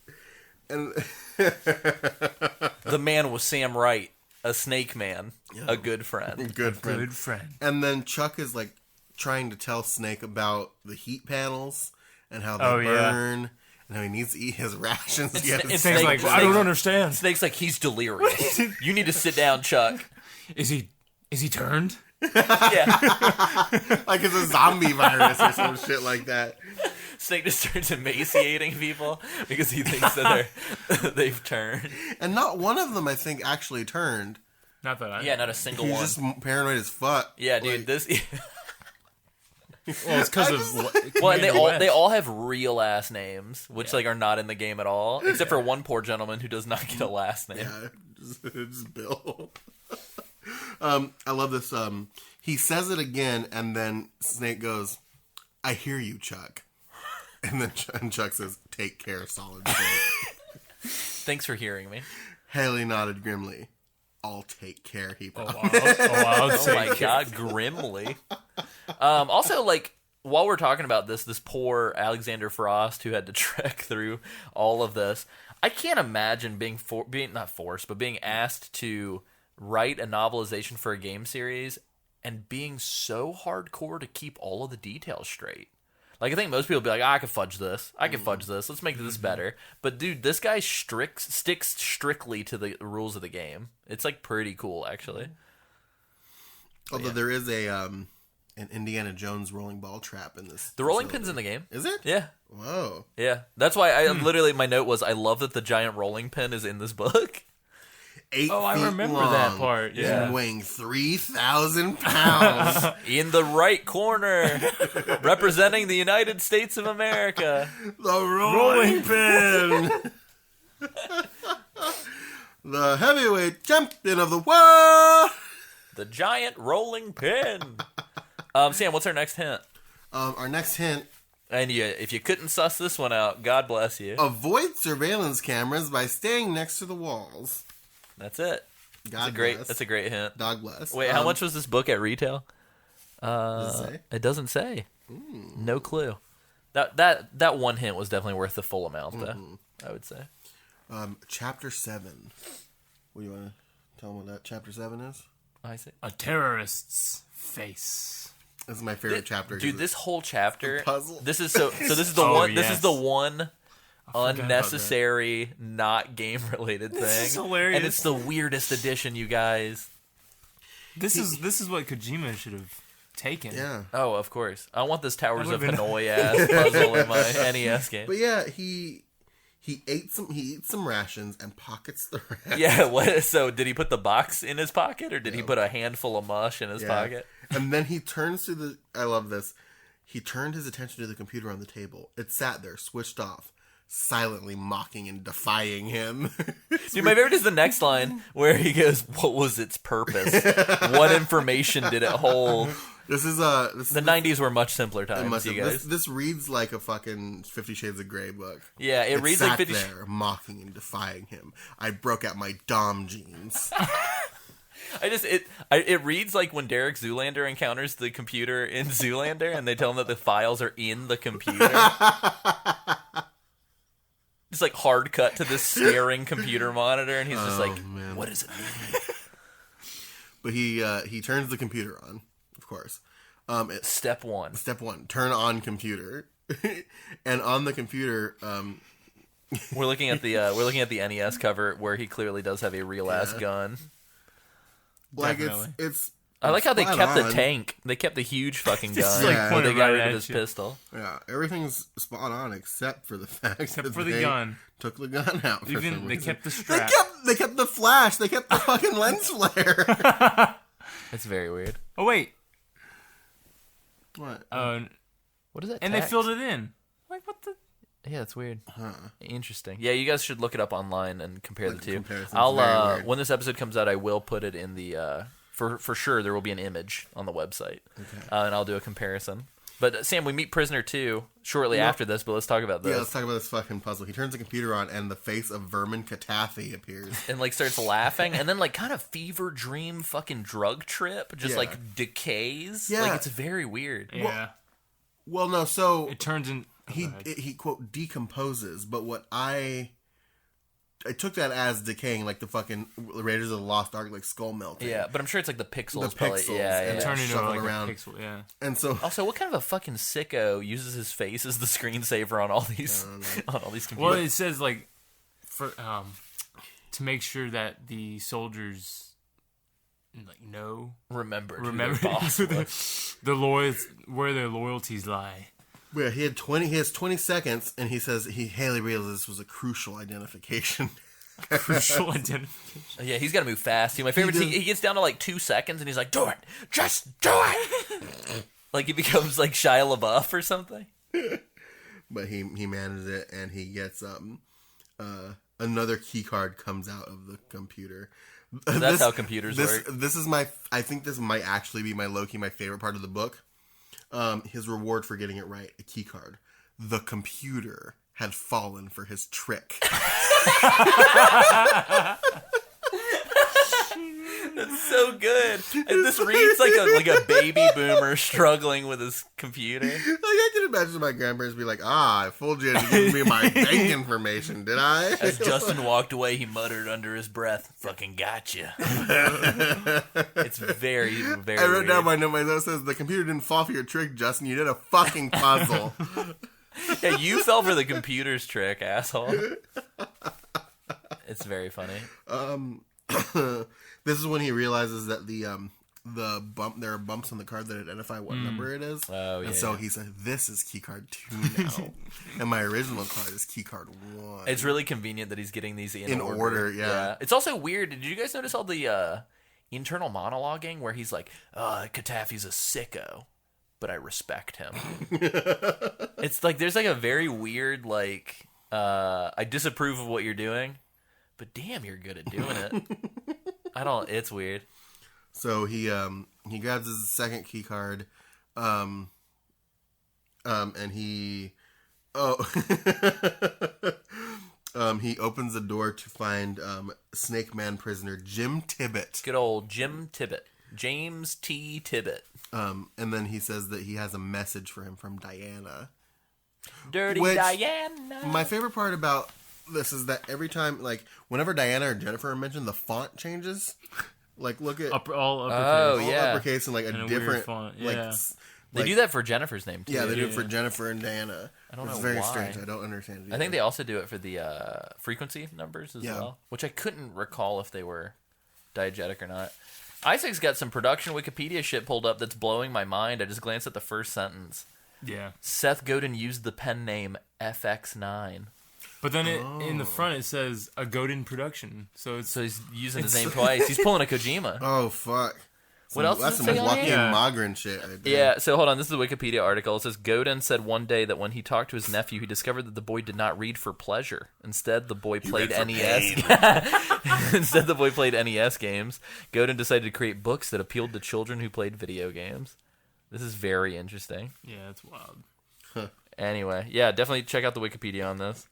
And The man was Sam Wright, a snake man, a good friend. good friend. Good friend. And then Chuck is like trying to tell Snake about the heat panels and how they Oh, yeah. burn and how he needs to eat his rations. It's- He has- it's- Snake's like, I don't understand. Snake's like, he's delirious. You need to sit down, Chuck. Is he turned? Yeah. like it's a zombie virus or some shit like that. Snake just starts emaciating people because he thinks that they've turned. And not one of them, I think, actually turned. Not that I. Yeah, not a single He's one. just paranoid as fuck. Yeah, dude. Like, This. Well, it's because of. Well, and Commander West. they all have real last names, which like are not in the game at all, except for one poor gentleman who does not get a last name. Yeah, just Bill. I love this. He says it again, and then Snake goes, "I hear you, Chuck." And then Chuck says, "Take care, Solid Snake." Thanks for hearing me. Haley nodded grimly. "I'll take care," he Oh, promised. wow. Oh my god, grimly. Also, like, while we're talking about this poor Alexander Frost who had to trek through all of this, I can't imagine being not forced, but being asked to write a novelization for a game series and being so hardcore to keep all of the details straight. Like, I think most people would be like, I can fudge this. Let's make this better. But, dude, this guy sticks strictly to the rules of the game. It's, like, pretty cool, actually. Although there is an Indiana Jones rolling ball trap in this. The rolling pin's in the game. Is it? Yeah. Whoa. Yeah. That's why I literally, my note was, I love that the giant rolling pin is in this book. 8 Oh, I feet remember long that part, yeah. And weighing 3,000 pounds. In the right corner, representing the United States of America. The rolling pin. The heavyweight champion of the world. The giant rolling pin. Sam, what's our next hint? Our next hint: And if you couldn't suss this one out, God bless you. avoid surveillance cameras by staying next to the walls. That's it. God That's bless. a great hint. Dog bless. Wait, how much was this book at retail? Does it say? It doesn't say. No clue. That one hint was definitely worth the full amount, though. I would say. Chapter 7. What do you want to tell them what that chapter 7 is? I see. A terrorist's face. This is my favorite chapter. Dude, this whole chapter. puzzle. This is so. So this is the Oh, one. This yes. is the one about that. unnecessary, not game related thing. This is hilarious. And it's the weirdest edition, you guys. This is what Kojima should have taken. Yeah. Oh, of course. I want this Towers That of would've been- Hanoi ass puzzle in my NES game. But yeah, he eats some rations and pockets the rations. Yeah. What? So did he put the box in his pocket, or did he put a handful of mush in his pocket? And then he turns to the. I love this. He turned his attention to the computer on the table. It sat there, switched off, silently mocking and defying him. Dude, my favorite is the next line where he goes, "What was its purpose? What information did it hold?" This is The 90s were much simpler times, you guys. This reads like a fucking 50 Shades of Grey book. Yeah, it reads like 50 there, mocking and defying him. I broke out my Dom jeans. It reads like when Derek Zoolander encounters the computer in Zoolander and they tell him that the files are in the computer. Just like hard cut to this staring computer monitor, and he's just like, man. "What does it mean?" But he turns the computer on, of course. Step one. Step 1, turn on computer. And on the computer, We're looking at the NES cover where he clearly does have a real ass gun. like Definitely. it's I like how they spot kept the on. tank. They kept the huge fucking gun. Just, like, Yeah. but pointed they got right rid at of his you. pistol. Yeah, everything's spot on except for the fact that for the they gun. took the gun out. For Even some they reason. kept the They strap. kept the flash. They kept the fucking lens flare. It's very weird. Oh wait. What? What is that? And text? they filled it in. Like what the? Yeah, it's weird. Interesting. Yeah, you guys should look it up online and compare the two. comparison's I'll very weird. when this episode comes out, I will put it in the for sure. There will be an image on the website, and I'll do a comparison. But Sam, we meet Prisoner 2 shortly after this, but let's talk about this. Yeah, let's talk about this fucking puzzle. He turns the computer on, and the face of Vermin Cathathy appears. And, like, starts laughing, and then, like, kind of fever dream fucking drug trip just, like, decays. Yeah. Like, it's very weird. Yeah. Well, no, so... It turns in... He quote, decomposes, but what I took that as decaying, like the fucking Raiders of the Lost Ark, like skull melting. Yeah, but I'm sure it's, like, the pixels. The Probably. pixels. Yeah, And yeah. Turn into shuffle like around. a pixel, yeah. And so... Also, what kind of a fucking sicko uses his face as the screensaver on all these computers? Well, it says, like, for to make sure that the soldiers, like, Remember who their their boss was. where their loyalties lie. Yeah, he has 20 seconds, and he says Haley realized this was a crucial identification. Crucial identification. Yeah, he's got to move fast. My favorite thing, he gets down to like 2 seconds and he's like, do it! Just do it! Like he becomes like Shia LaBeouf or something. But he manages it, and he gets another key card comes out of the computer. That's how computers work. This is I think this might actually be my favorite part of the book. His reward for getting it right, a key card. The computer had fallen for his trick. That's so good. And this reads like a baby boomer struggling with his computer. Like, I can imagine my grandparents be like, I fooled you into giving me my bank information, did I? As Justin walked away, he muttered under his breath, fucking gotcha. It's very, very I wrote weird. down my note says, the computer didn't fall for your trick, Justin. You did a fucking puzzle. Yeah, you fell for the computer's trick, asshole. It's very funny. This is when he realizes that there are bumps on the card that identify what number it is. Oh, yeah. And so he said, this is keycard 2 now. And my original card is keycard 1. It's really convenient that he's getting these in order, yeah. It's also weird. Did you guys notice all the internal monologuing where he's like, Catafy's a sicko, but I respect him. It's like, there's like a very weird, like, I disapprove of what you're doing, but damn, you're good at doing it. It's weird. So he grabs his second key card, and he he opens the door to find Snake Man prisoner Jim Tibbet. Good old Jim Tibbet. James T. Tibbet. And then he says that he has a message for him from Diana. Dirty Diana. My favorite part about this is that every time, like, whenever Diana or Jennifer are mentioned, the font changes. Like, look at All uppercase. Oh, all yeah. uppercase and like a And a different weird font, yeah. They do that for Jennifer's name, too. Yeah, they do it for Jennifer and Diana. I don't know It's very why. strange. I don't understand it I think either. they also do it for the frequency numbers as Yeah. well, which I couldn't recall if they were diegetic or not. Isaac's got some production Wikipedia shit pulled up that's blowing my mind. I just glanced at the first sentence. Yeah. Seth Godin used the pen name FX9. But then in the front it says a Godin production. So So he's using his name twice. He's pulling a Kojima. Oh, fuck. What else That's does some it say on Joaquin here? Mogren shit. I bet. Yeah, so hold on. This is a Wikipedia article. It says, Godin said one day that when he talked to his nephew, he discovered that the boy did not read for pleasure. Instead, the boy played read for NES. Instead, the boy played NES games. Godin decided to create books that appealed to children who played video games. This is very interesting. yeah, that's wild. Anyway, yeah, definitely check out the Wikipedia on this.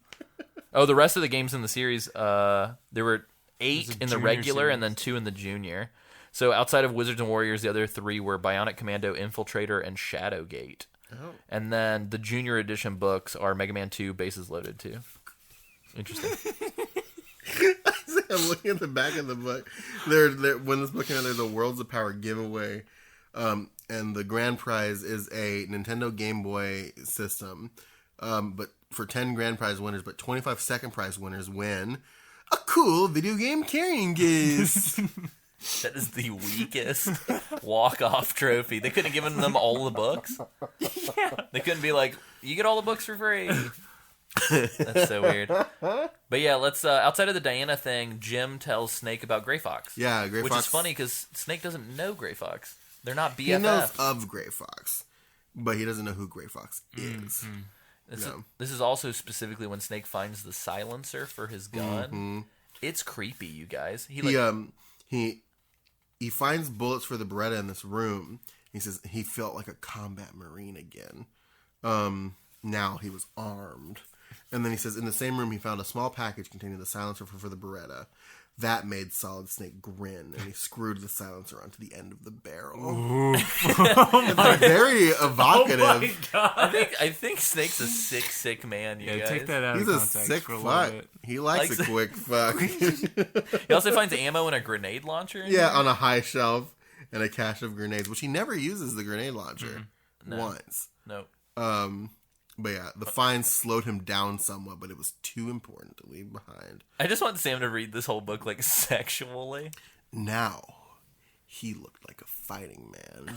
Oh, the rest of the games in the series, there were 8 There's a in the junior regular and series. then 2 in the junior. So outside of Wizards and Warriors, the other 3 were Bionic Commando, Infiltrator, and Shadowgate. Oh. And then the junior edition books are Mega Man 2, Bases Loaded 2. Interesting. I'm looking at the back of the book. When this book came out, there's a Worlds of Power giveaway. And the grand prize is a Nintendo Game Boy system. But for 10 grand prize winners, but 25 second prize winners win a cool video game carrying case. That is the weakest walk-off trophy. They couldn't have given them all the books. Yeah. They couldn't be like, you get all the books for free. That's so weird. But yeah, let's outside of the Diana thing, Jim tells Snake about Gray Fox. Yeah, Gray which Fox. is funny because Snake doesn't know Gray Fox. They're not BFFs. He knows of Gray Fox, but he doesn't know who Gray Fox is. This is also specifically when Snake finds the silencer for his gun. Mm-hmm. It's creepy, you guys. He finds bullets for the Beretta in this room, He says he felt like a combat Marine again. Now he was armed. And then he says in the same room he found a small package containing the silencer for the Beretta. That made Solid Snake grin, and he screwed the silencer onto the end of the barrel. It's very evocative. Oh my god! I think Snake's a sick man. You guys. Take that out He's of a context sick for a fuck. little bit. He likes a quick fuck. He also finds ammo and a grenade launcher. Yeah, on a high shelf and a cache of grenades, which he never uses the grenade launcher once. No. But yeah, the find slowed him down somewhat, but it was too important to leave behind. I just want Sam to read this whole book like sexually. Now, he looked like a fighting man.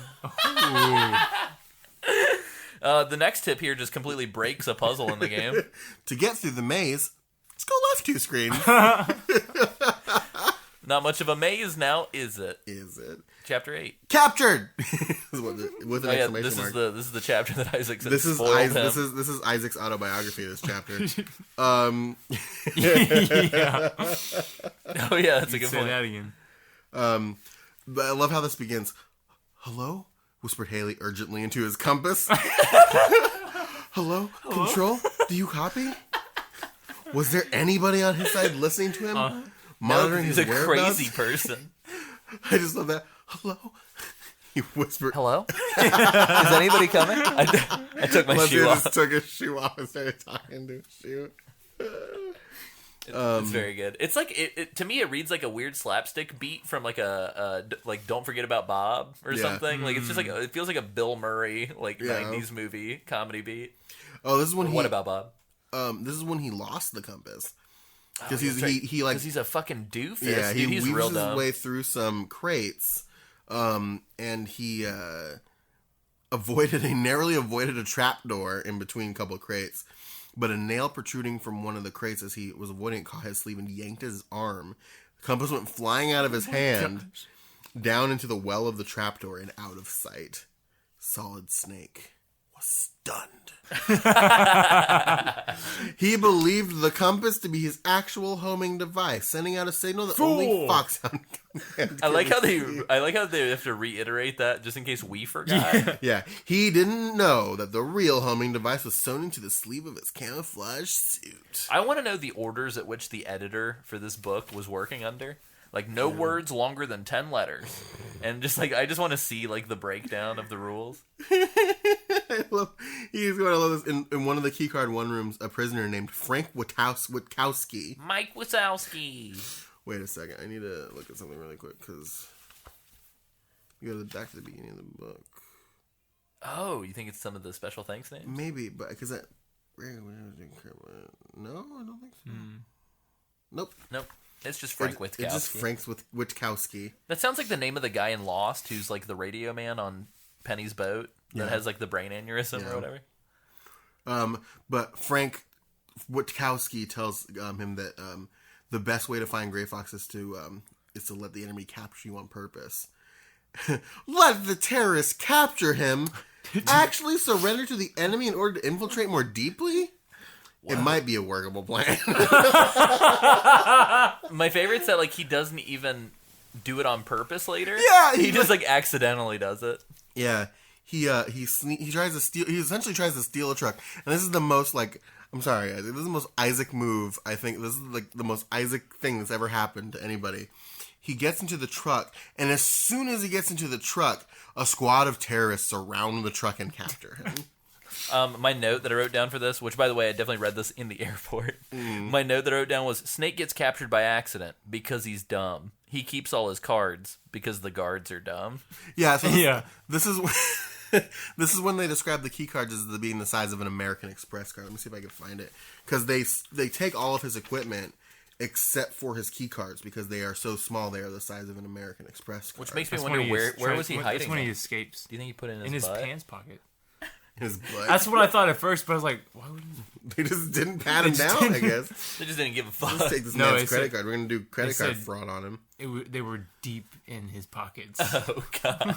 The next tip here just completely breaks a puzzle in the game. To get through the maze, let's go left 2 screens. Not much of a maze now, is it? Is it? Chapter 8. Captured! With an exclamation this mark. This is the chapter that Isaac said This is spoiled him. this is Isaac's autobiography. This chapter. Yeah. Oh yeah, that's a good Say point. that again. But I love how this begins. Hello? Whispered Haley urgently into his compass. Hello? Control? Do you copy? Was there anybody on his side listening to him? Monitoring He's his a whereabouts? crazy person. I just love that. Hello? He whispered. Hello? Is anybody coming? I took my Leslie shoe just off. took his shoe off and started talking to his shoe. It's very good. It's like it to me. It reads like a weird slapstick beat from like a like Don't Forget About Bob or Yeah. something. Like it's just like it feels like a Bill Murray like Yeah. 90s movie comedy beat. Oh, this is when What about Bob? This is when he lost the compass. Because That's right. he like 'Cause he's a fucking doofus. yeah, he Dude, he's weaves real his dumb. way through some crates, and he narrowly avoided a trapdoor in between a couple of crates, but a nail protruding from one of the crates as he was avoiding it caught his sleeve and yanked his arm. The compass went flying out of his hand, down into the well of the trapdoor and out of sight. Solid Snake was stunned. He believed the compass to be his actual homing device, sending out a signal that only Foxhound can. I like how they have to reiterate that just in case we forgot. Yeah, he didn't know that the real homing device was sewn into the sleeve of his camouflage suit. I want to know the orders at which the editor for this book was working under. Like, no words longer than 10 letters. And just, like, I just want to see, like, the breakdown of the rules. He's going to love this. In one of the keycard one rooms, a prisoner named Frank Witkowski. Mike Wazowski. Wait a second. I need to look at something really quick, because you go back to the beginning of the book. Oh, you think it's some of the special thanks names? Maybe, but because that... No, I don't think so. Nope. It's just Frank Witkowski. It's just Frank Witkowski. That sounds like the name of the guy in Lost who's, like, the radio man on Penny's boat that has, like, the brain aneurysm or whatever. But Frank Witkowski tells him that the best way to find Gray Fox is to let the enemy capture you on purpose. Let the terrorists capture him. Actually surrender to the enemy in order to infiltrate more deeply? It might be a workable plan. My favorite's that, like, he doesn't even do it on purpose later. Yeah, he just, like, accidentally does it. Yeah, he tries to steal. He essentially tries to steal a truck, and this is the most like. I'm sorry, this is the most Isaac move. I think this is like the most Isaac thing that's ever happened to anybody. He gets into the truck, and as soon as he gets into the truck, a squad of terrorists surround the truck and capture him. My note that I wrote down for this, which, by the way, I definitely read this in the airport. My note that I wrote down was, Snake gets captured by accident because he's dumb. He keeps all his cards because the guards are dumb. Yeah, so Yeah. This is this is when they describe the key cards as being the size of an American Express card. Let me see if I can find it. Because they take all of his equipment except for his key cards because they are so small they are the size of an American Express card. Which makes me That's wonder when he where is- was he hiding? That's when he them? escapes. Do you think he put it In his butt? pants pocket. His butt. That's what I thought at first, but I was like, why would he? They just didn't pat him down, I guess. They just didn't give a Let's fuck. take this No, man's it credit said- card. We're going to do credit it card said- fraud on him. They were deep in his pockets. Oh, God.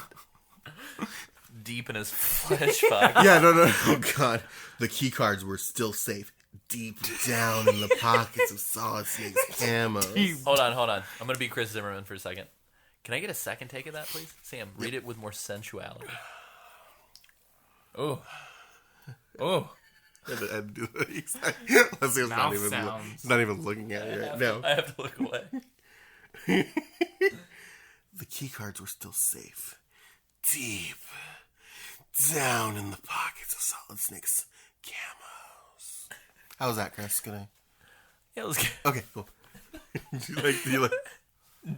Deep in his flesh pocket. Yeah, no. Oh, God. The key cards were still safe deep down in the pockets of Solid Snake's camo. Hold on. I'm going to be Chris Zimmerman for a second. Can I get a second take of that, please? Sam, read it with more sensuality. Oh. Let's see, it's Mouth sounds. he's not even looking at it right now. I have to look away. The key cards were still safe. Deep down in the pockets of Solid Snake's camos. How was that, Chris? Yeah, it was good. Okay, cool. you like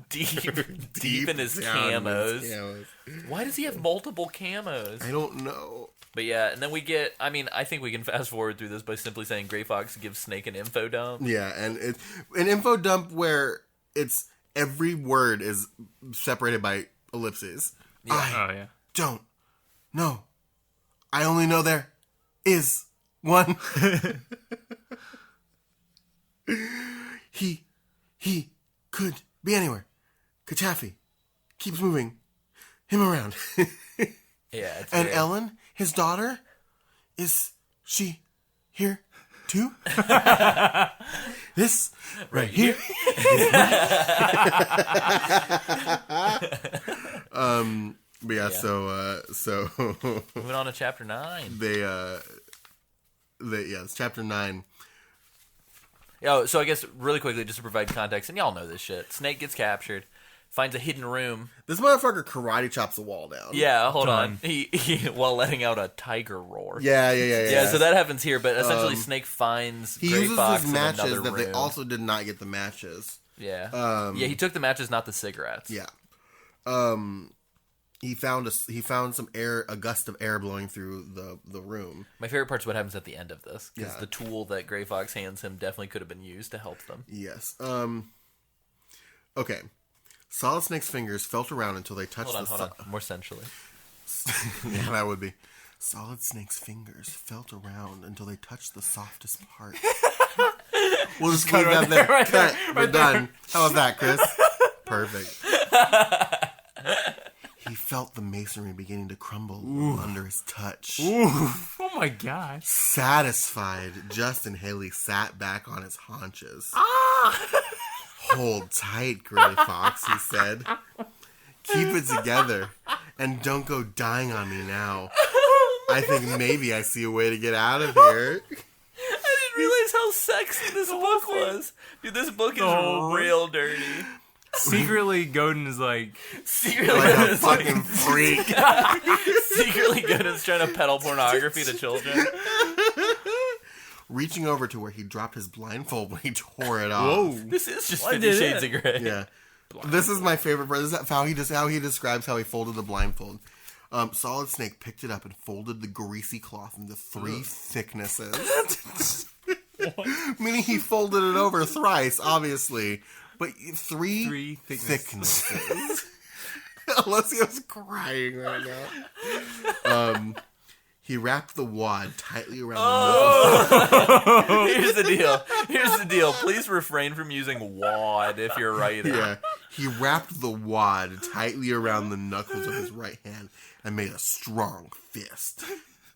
Deep in his down in camos. his camos. Why does he have multiple camos? I don't know. But yeah, and then we get, I mean, I think we can fast forward through this by simply saying Gray Fox gives Snake an info dump. Yeah, and it's an info dump where it's every word is separated by ellipses. Yeah. I don't know. I only know there is one. He could be anywhere. Kachafi keeps moving him around. Yeah, it's And great. Ellen, his daughter, is she here too? This right here. But yeah, so Moving on to chapter 9. it's chapter 9. Oh, so I guess really quickly, just to provide context, and y'all know this shit. Snake gets captured, finds a hidden room. This motherfucker karate chops the wall down. Yeah, hold Done. on. He while letting out a tiger roar. Yeah. Yeah, so that happens here, but essentially Snake finds He Gray uses Fox his in matches another that they room. also did not get the matches. Yeah. Yeah, he took the matches, not the cigarettes. Yeah. He found some air, a gust of air blowing through the room. My favorite part's what happens at the end of this, because Yeah. the tool that Gray Fox hands him definitely could have been used to help them. Yes. Okay. Solid Snake's fingers felt around until they touched Hold on. More sensually. Yeah, that would be. Solid Snake's fingers felt around until they touched the softest part. We'll just leave that there. Cut. We're done. How was that, Chris? Perfect. He felt the masonry beginning to crumble under his touch. Oh my gosh. Satisfied, Justin Haley sat back on his haunches. Hold tight, Gray Fox, he said. Keep it together, and don't go dying on me now. I think maybe I see a way to get out of here. I didn't realize how sexy this book was. Dude, this book is real dirty. Secretly, Godin is like, Secretly, Like a Godin's fucking freak. secretly Godin's trying to peddle pornography to children. Reaching over to where he dropped his blindfold when he tore it off. This is just Why 50 did Shades it? of Grey. Yeah. This is my favorite part. This is how he describes how he folded the blindfold. Solid Snake picked it up and folded the greasy cloth into 3 thicknesses. Meaning he folded it over thrice, obviously. But 3 thicknesses. Alessio's crying right now. He wrapped the wad tightly around the Here's the deal. Please refrain from using wad if you're writing. Yeah. He wrapped the wad tightly around the knuckles of his right hand and made a strong fist.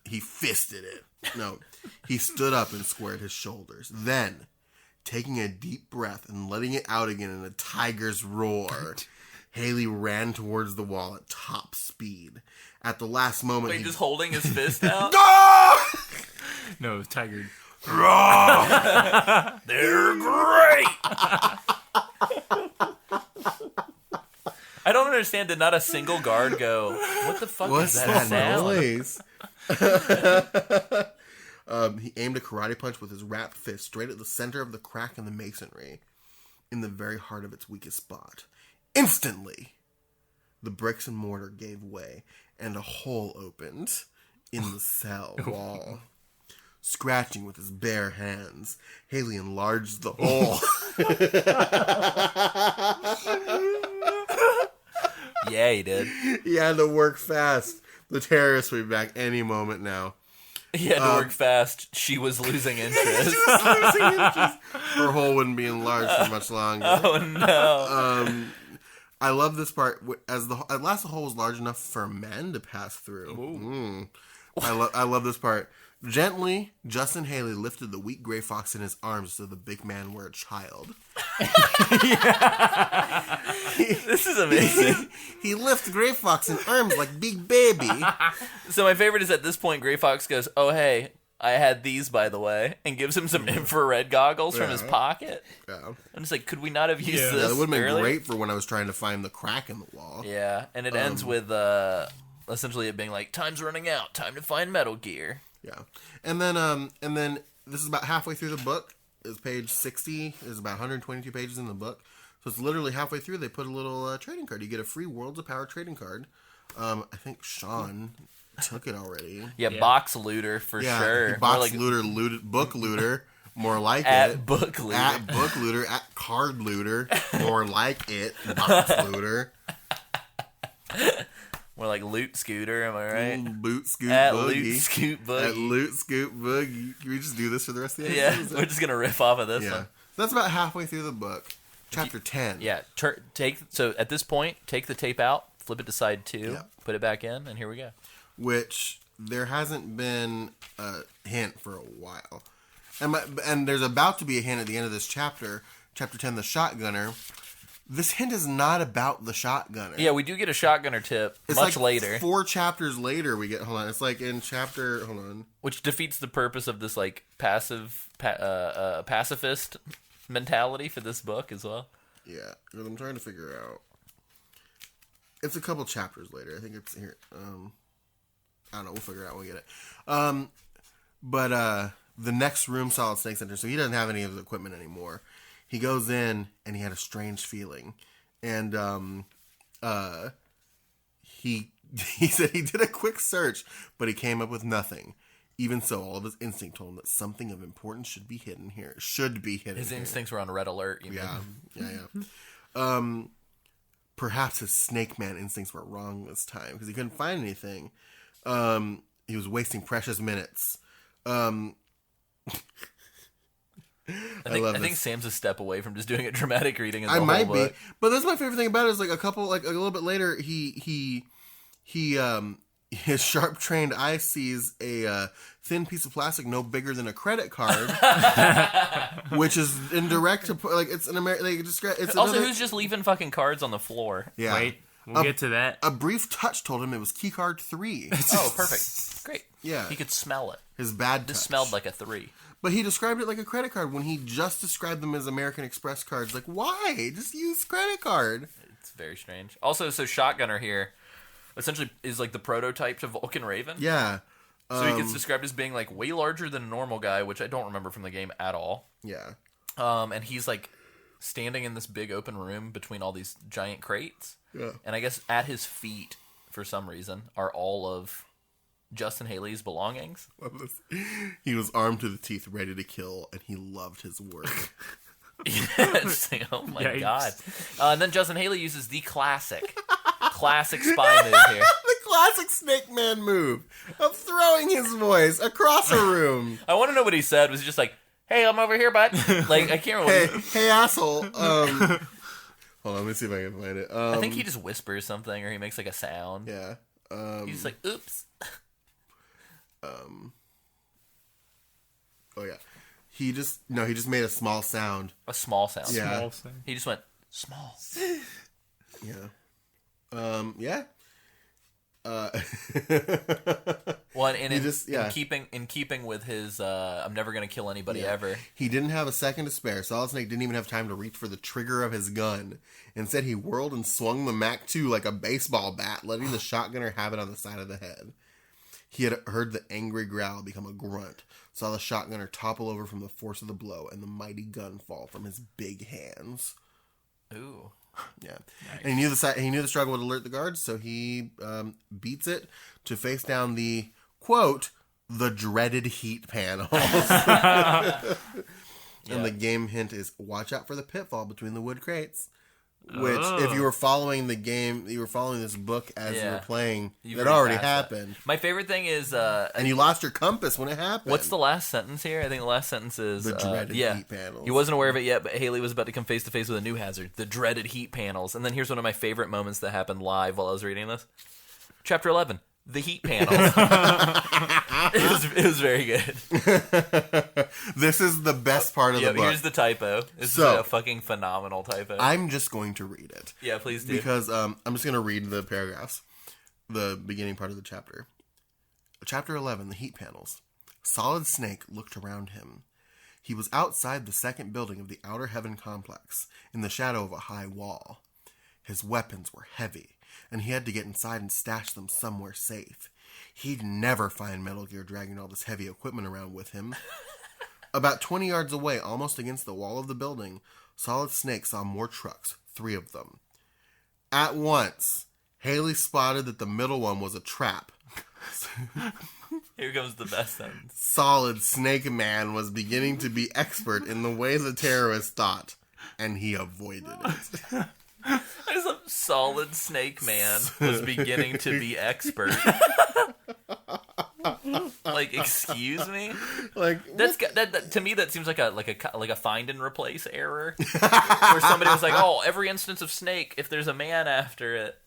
He fisted it. No. He stood up and squared his shoulders. Then, taking a deep breath and letting it out again in a tiger's roar, Haley ran towards the wall at top speed. At the last moment, Wait, just holding his fist out? no, Tiger. They're great! I don't understand. Did not a single guard go, what the fuck What's is that sound? noise? He aimed a karate punch with his wrapped fist straight at the center of the crack in the masonry, in the very heart of its weakest spot. Instantly, the bricks and mortar gave way, and a hole opened in the cell wall. Scratching with his bare hands, Haley enlarged the hole. Yeah, he did. He had to work fast. The terrorists will be back any moment now. He had to work fast. She was losing interest. Her hole wouldn't be enlarged for much longer. Oh, no. I love this part. At last, the hole was large enough for men to pass through. I love this part. Gently, Justin Haley lifted the weak gray fox in his arms as though the big man were a child. This is amazing. He lifted Gray Fox in arms like big baby. So my favorite is at this point, Gray Fox goes, "Oh, hey, I had these, by the way," and gives him some infrared goggles from his pocket. Yeah. I'm just like, could we not have used Yeah, this that would have been earlier? great for when I was trying to find the crack in the wall. Yeah, and it ends with essentially it being like, "Time's running out. Time to find Metal Gear." Yeah. And then this is about halfway through the book. It's page 60. There's about 122 pages in the book. So it's literally halfway through. They put a little trading card. You get a free Worlds of Power trading card. I think Sean took it already. Yeah, box looter for sure. Box More looter, book looter. More like at it. book looter. At book looter. At card looter. More like it. Box looter. More like loot scooter, am I right? Boot scoot At boogie. loot scoot boogie. At loot scoot boogie. Can we just do this for the rest of the Yeah, episode? we're just gonna riff off of this Yeah. one. That's about halfway through the book. Chapter 10. Yeah, so at this point, take the tape out, flip it to side 2, Yeah. put it back in, and here we go. Which there hasn't been a hint for a while. And there's about to be a hint at the end of this chapter, chapter 10, the shotgunner. This hint is not about the shotgunner. Yeah, we do get a shotgunner tip It's much like later, 4 chapters later we get, hold on, it's like in chapter, hold on. which defeats the purpose of this like pacifist mentality for this book as well. Yeah, because I'm trying to figure out. It's a couple chapters later. I think it's here. I don't know. We'll figure it out when we get it. But the next room, Solid Snake's enter, so he doesn't have any of his equipment anymore. He goes in, and he had a strange feeling. And he said he did a quick search, but he came up with nothing. Even so, all of his instinct told him that something of importance should be hidden here. His instincts were on red alert. You Yeah, mean? yeah. Perhaps his snake man instincts were wrong this time because he couldn't find anything. He was wasting precious minutes. I think Sam's a step away from just doing a dramatic reading. Of the I whole might be, book. but that's my favorite thing about it is like a little bit later, his sharp trained eye sees a thin piece of plastic no bigger than a credit card, which is in direct like it's an American. Like, it's Also, another, who's just leaving fucking cards on the floor? yeah. Wait, we'll get to that. A brief touch told him it was key card 3. Oh, perfect. Great. Yeah. He could smell it. His bad touch. This smelled like a 3. But he described it like a credit card when he just described them as American Express cards. Like, why? Just use credit card. It's very strange. Also, so Shotgunner here essentially is like the prototype to Vulcan Raven. Yeah. So he gets described as being like way larger than a normal guy, which I don't remember from the game at all. Yeah. And he's like standing in this big open room between all these giant crates. Yeah. And I guess at his feet, for some reason, are all of Justin Haley's belongings. He was armed to the teeth, ready to kill, and he loved his work. Yes. Oh my Yikes. god. And then Justin Haley uses the classic spy move here. The classic Snake Man move of throwing his voice across a room. I want to know what he said. Was he just like, "Hey, I'm over here, bud"? Like, I can't remember. Hey, asshole. Hold on, let me see if I can find it. I think he just whispers something, or he makes like a sound. Yeah. He's just like, "Oops." Oh yeah. He just made a small sound. A small sound. Yeah. Small thing. He just went small. Yeah. Yeah. Well, and in just- yeah. in keeping with his, I'm never gonna kill anybody ever. He didn't have a second to spare. Solid Snake didn't even have time to reach for the trigger of his gun. Instead, he whirled and swung the Mac 2 like a baseball bat, letting the shotgunner have it on the side of the head. He had heard the angry growl become a grunt, saw the shotgunner topple over from the force of the blow, and the mighty gun fall from his big hands. Ooh. Yeah, nice. And he knew the struggle would alert the guards, so he beats it to face down the quote the dreaded heat panels. And the game hint is watch out for the pitfall between the wood crates. Which, if you were following the game, you were following this book as you were playing, that already happened. That. My favorite thing is... and you lost your compass when it happened. What's the last sentence here? I think the last sentence is... The dreaded heat panels. He wasn't aware of it yet, but Haley was about to come face-to-face with a new hazard. The dreaded heat panels. And then here's one of my favorite moments that happened live while I was reading this. Chapter 11. The heat panels. It was very good. This is the best part of the book. Here's the typo. This is a fucking phenomenal typo. I'm just going to read it. Yeah, please do. Because I'm just going to read the paragraphs. The beginning part of the chapter. Chapter 11, The Heat Panels. Solid Snake looked around him. He was outside the second building of the Outer Heaven complex, in the shadow of a high wall. His weapons were heavy, and he had to get inside and stash them somewhere safe. He'd never find Metal Gear dragging all this heavy equipment around with him. About 20 yards away, almost against the wall of the building, Solid Snake saw more trucks, 3 of them. At once, Haley spotted that the middle one was a trap. Here comes the best sentence. Solid Snake Man was beginning to be expert in the way the terrorists thought, and he avoided it. There's a Solid Snake Man was beginning to be expert. Like, excuse me? Like, that to me that seems like a find and replace error, where somebody was like, "Oh, every instance of Snake, if there's a man after it,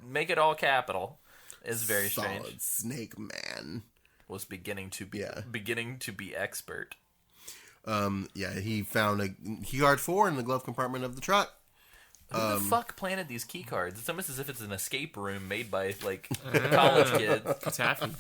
make it all capital." Is very strange. Solid Snake Man was beginning to be expert. He found a keycard 4 in the glove compartment of the truck. Who the fuck planted these key cards? It's almost as if it's an escape room made by like college kids. It's Happy.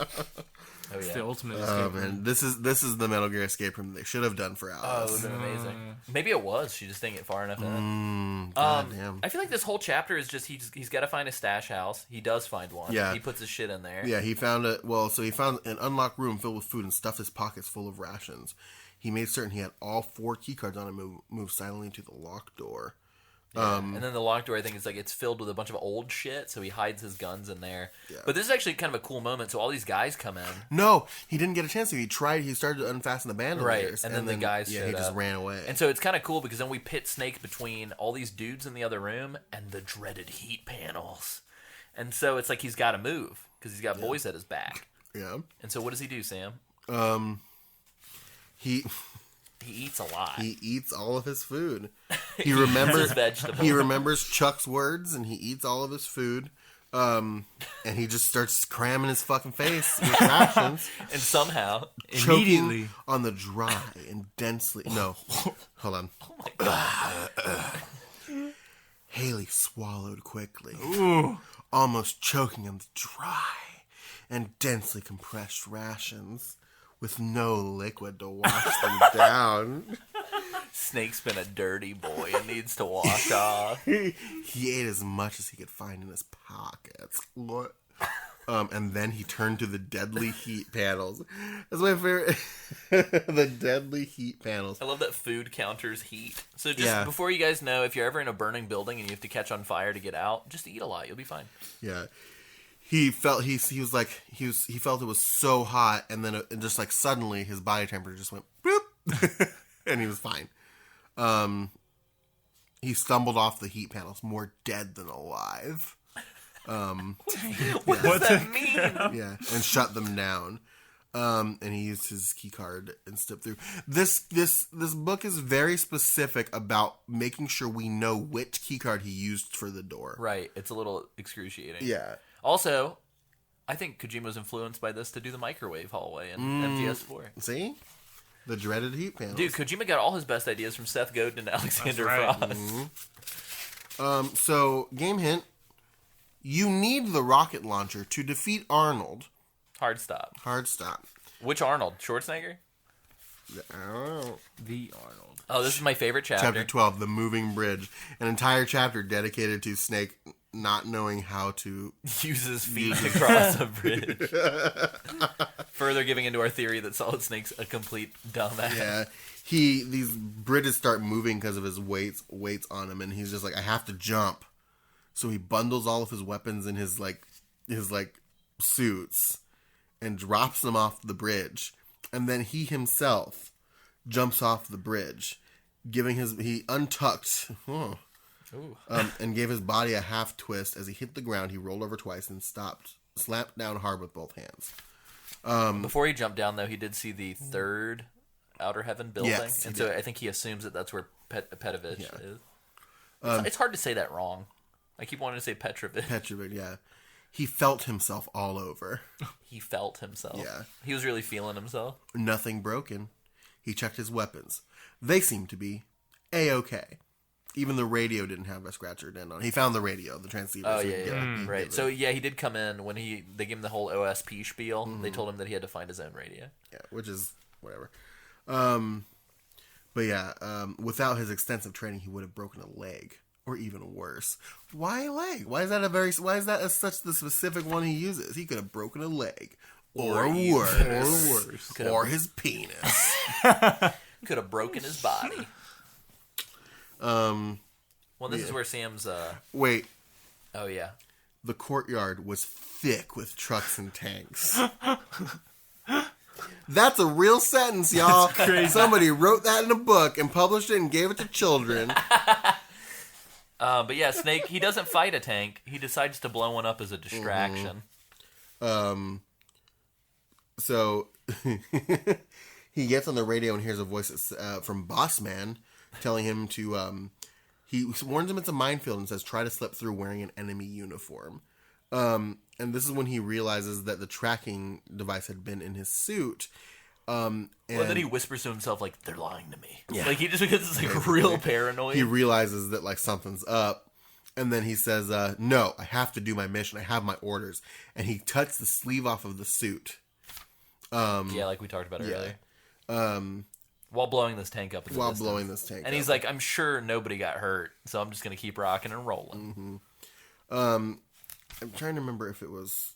Oh It's yeah. the ultimate escape room. Man, this is the Metal Gear escape room they should have done for Oh, it Alice. would have been amazing. Maybe it was. She just didn't get far enough in it. Goddamn. I feel like this whole chapter is just he's got to find a stash house. He does find one. Yeah. He puts his shit in there. Yeah, he found he found an unlocked room filled with food and stuffed his pockets full of rations. He made certain he had all 4 keycards on him and moved silently to the locked door. And then the locked door, I think, is like it's filled with a bunch of old shit, so he hides his guns in there. Yeah. But this is actually kind of a cool moment. So all these guys come in, No, he didn't get a chance to. He started to unfasten the bandoliers. right? And then the guys he showed just up. ran away. And so it's kind of cool because then we pit Snake between all these dudes in the other room and the dreaded heat panels. And so it's like he's got to move because he's got boys at his back. Yeah. And so what does he do, Sam? He eats a lot. He eats all of his food. He remembers his vegetables. He remembers Chuck's words, and he eats all of his food. And he just starts cramming his fucking face with rations, And somehow, choking Immediately. on the dry and densely. No, hold on. oh my god, Haley swallowed quickly, almost choking on the dry and densely compressed rations, with no liquid to wash them down. Snake's been a dirty boy and needs to wash off. He ate as much as he could find in his pockets. What? And then he turned to the deadly heat panels. That's my favorite. The deadly heat panels. I love that food counters heat. So just before you guys know, if you're ever in a burning building and you have to catch on fire to get out, just eat a lot. You'll be fine. Yeah. He felt he felt it was so hot, and then it just like suddenly his body temperature just went boop, and he was fine. He stumbled off the heat panels, more dead than alive. What does that mean? Yeah, and shut them down. And he used his key card and stepped through. This book is very specific about making sure we know which key card he used for the door. Right. It's a little excruciating. Yeah. Also, I think Kojima was influenced by this to do the microwave hallway in MGS4. See? The dreaded heat panels. Dude, Kojima got all his best ideas from Seth Godin and Alexander right. Frost. So, game hint. You need the rocket launcher to defeat Arnold. Hard stop. Hard stop. Which Arnold? Schwarzenegger? I don't know. The Arnold. Oh, this is my favorite chapter. Chapter 12, The Moving Bridge. An entire chapter dedicated to Snake not knowing how to... Use his feet to cross a bridge. Further giving into our theory that Solid Snake's a complete dumbass. Yeah. These bridges start moving because of his weights on him, and he's just like, I have to jump. So he bundles all of his weapons in his suits and drops them off the bridge. And then he himself jumps off the bridge, he untucked and gave his body a half twist. As he hit the ground, he rolled over twice and slapped down hard with both hands. Before he jumped down, though, he did see the third Outer Heaven building. Yes, and he so did. I think he assumes that that's where Petovich is. It's hard to say that wrong. I keep wanting to say Petrovich. Petrovic, yeah. He felt himself all over. He felt himself. Yeah. He was really feeling himself. Nothing broken. He checked his weapons. They seemed to be A-okay. Even the radio didn't have a scratch or dent on it. He found the radio, the transceiver. Oh, so yeah. he Right. did So, it. he did come in when they gave him the whole OSP spiel. They told him that he had to find his own radio. Yeah, which is whatever. But yeah, without his extensive training, he would have broken a leg. Or even worse. Why a leg? Why is that such the specific one he uses? He could have broken a leg. Or worse. Or his penis. Could have broken his body. Well, this is where Sam's, Wait, oh, yeah. the courtyard was thick with trucks and tanks. That's a real sentence, y'all. Somebody wrote that in a book and published it and gave it to children. But yeah, Snake, he doesn't fight a tank. He decides to blow one up as a distraction. So he gets on the radio and hears a voice from Boss Man telling him to. He warns him it's a minefield and says try to slip through wearing an enemy uniform. And this is when he realizes that the tracking device had been in his suit. And then he whispers to himself, like, they're lying to me. Yeah. Like, he just gets, like, real paranoid. He realizes that, like, something's up. And then he says, no, I have to do my mission. I have my orders. And he cuts the sleeve off of the suit. Yeah, like we talked about earlier. While blowing this tank up. And he's like, I'm sure nobody got hurt, so I'm just going to keep rocking and rolling. I'm trying to remember if it was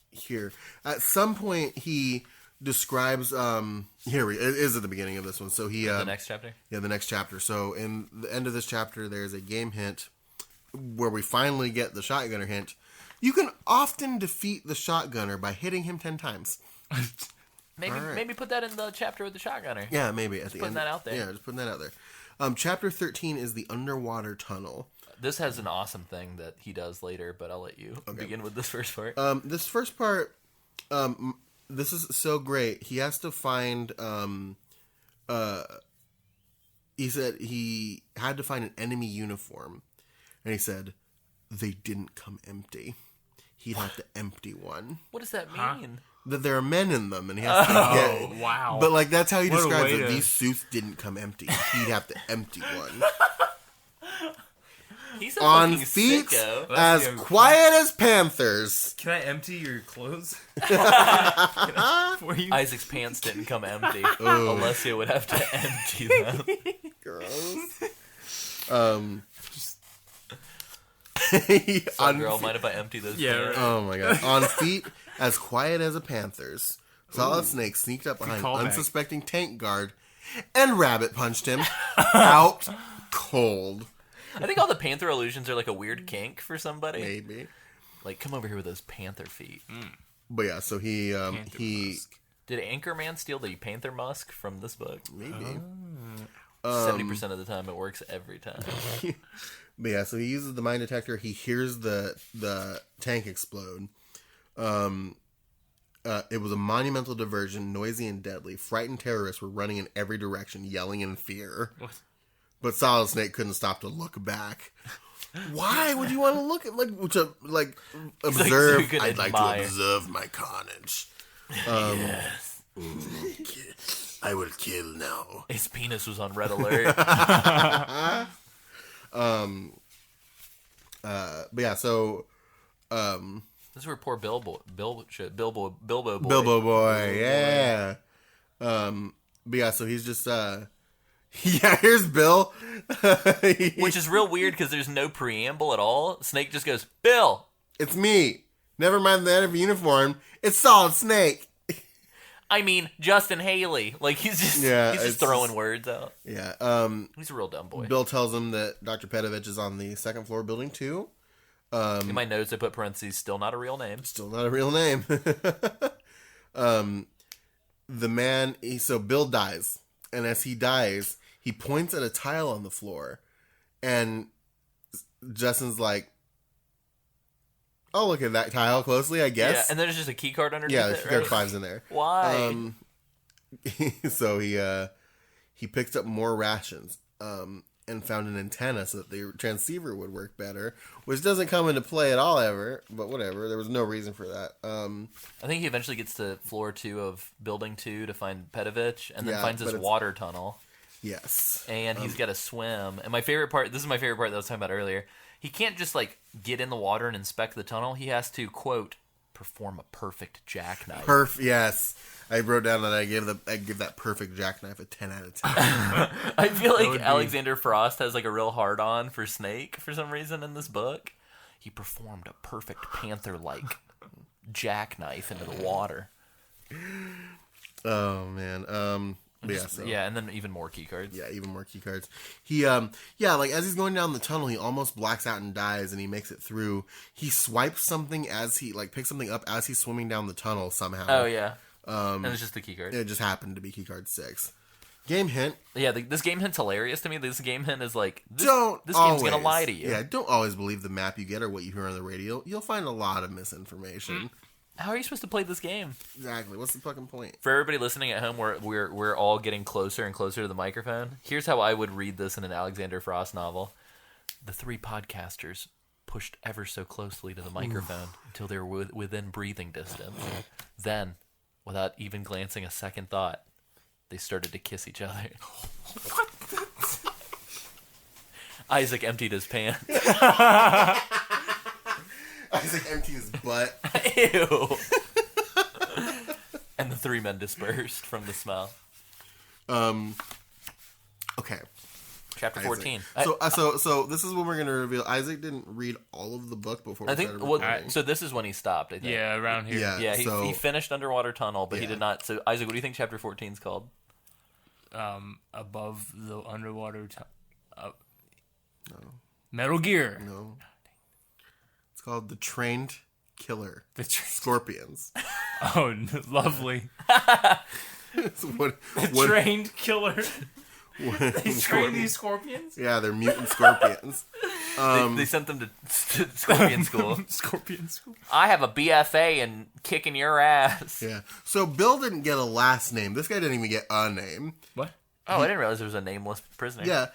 here. At some point, he describes it is at the beginning of this one. So he the next chapter? Yeah, the next chapter. So in the end of this chapter there's a game hint where we finally get the shotgunner hint. You can often defeat the shotgunner by hitting him 10 times. Maybe put that in the chapter with the shotgunner. Yeah, maybe at just the putting end. that out there. Yeah, just putting that out there. Chapter 13 is the underwater tunnel. This has an awesome thing that he does later, but I'll let you begin with this first part. This first part, this is so great. He has to find, he said he had to find an enemy uniform. And he said, they didn't come empty. He'd have to empty one. What does that mean? That there are men in them, and he has to get. Wow! But like that's how he What a describes way it. to- These suits didn't come empty. He'd have to empty one. He's a On fucking feet sicko. as the- quiet as panthers. Can I empty your clothes? For you? Isaac's pants didn't come empty. Alessia would have to empty them. Gross. Some girl, mind if I empty those pants? right. Oh my god. On feet as quiet as a panther's. Solid Snake sneaked up behind callback. unsuspecting tank guard and rabbit punched him out cold. I think all the panther illusions are like a weird kink for somebody. Maybe. Like, come over here with those panther feet. But yeah, so he Musk. Did Anchorman steal the panther musk from this book? maybe. 70% of the time, it works every time. But yeah, so he uses the mine detector. He hears the tank explode. It was a monumental diversion, noisy and deadly. Frightened terrorists were running in every direction, yelling in fear. What? But Solid Snake couldn't stop to look back. Why would you want to look at observe? you can I'd like admire. to observe my carnage. Yes. I will kill now. His penis was on red alert. But yeah, so This is where poor Bilbo boy. Bilbo Boy, yeah. But yeah, so he's just yeah, here's Bill. Which is real weird because there's no preamble at all. Snake just goes, Bill! It's me. Never mind the enemy uniform. It's Solid Snake. I mean, Justin Haley. Like, he's just it's throwing just- words out. Yeah. He's a real dumb boy. Bill tells him that Dr. Petovich is on the second floor building 2. In my notes, I put parentheses, still not a real name. Still not a real name. The man, so Bill dies. And as he dies, he points at a tile on the floor. And Justin's like, oh, look at that tile closely, I guess. Yeah, and there's just a key card underneath Yeah, the it, key card right? 5's in there. Why? So he picks up more rations. And and found an antenna so that the transceiver would work better, which doesn't come into play at all ever, but whatever. There was no reason for that. I think he eventually gets to floor 2 of building 2 to find Petovich, and then Yeah, finds but this water tunnel, Yes. and he's got to swim. And my favorite part, this is my favorite part that I was talking about earlier, he can't just, like, get in the water and inspect the tunnel. He has to, quote, perform a perfect jackknife. Yes. I wrote down that I give that perfect jackknife a 10 out of 10. I feel like would be- Alexander Frost has, like, a real hard-on for Snake for some reason in this book. He performed a perfect panther-like jackknife into the water. Oh, man. But yeah, so. Yeah, and then even more key cards. Yeah, even more key cards. He, like, as he's going down the tunnel, he almost blacks out and dies, and he makes it through. He swipes something as he, like, picks something up as he's swimming down the tunnel somehow. Oh, yeah. And it's just the key card. It just happened to be key card 6. Game hint. Yeah, this game hint's hilarious to me. This game hint is like, this game's always, gonna lie to you. Yeah, don't always believe the map you get or what you hear on the radio. You'll find a lot of misinformation. How are you supposed to play this game? Exactly. What's the fucking point? For everybody listening at home, we're all getting closer and closer to the microphone. Here's how I would read this in an Alexander Frost novel. The 3 podcasters pushed ever so closely to the microphone until they were within breathing distance. Then, without even glancing a second thought, they started to kiss each other. Isaac emptied his pants. Isaac emptied his butt. Ew. And the 3 men dispersed from the smell. Okay. Chapter Isaac. 14. So this is when we're gonna reveal Isaac didn't read all of the book before we I think. started Well, recording. so this is when he stopped. I think. Yeah, around here. Yeah. Yeah. So- He finished Underwater Tunnel, but he Yeah. did not. So Isaac, what do you think Chapter 14 is called? Above the underwater. Metal Gear. No. It's called The Trained Killer. The Scorpions. Oh, lovely. It's what, Trained killer. They train these scorpions? Yeah, they're mutant scorpions. They sent them to Scorpion School. Scorpion school. I have a BFA in kicking your ass. Yeah. So Bill didn't get a last name. This guy didn't even get a name. What? Oh, I didn't realize there was a nameless prisoner. Yeah.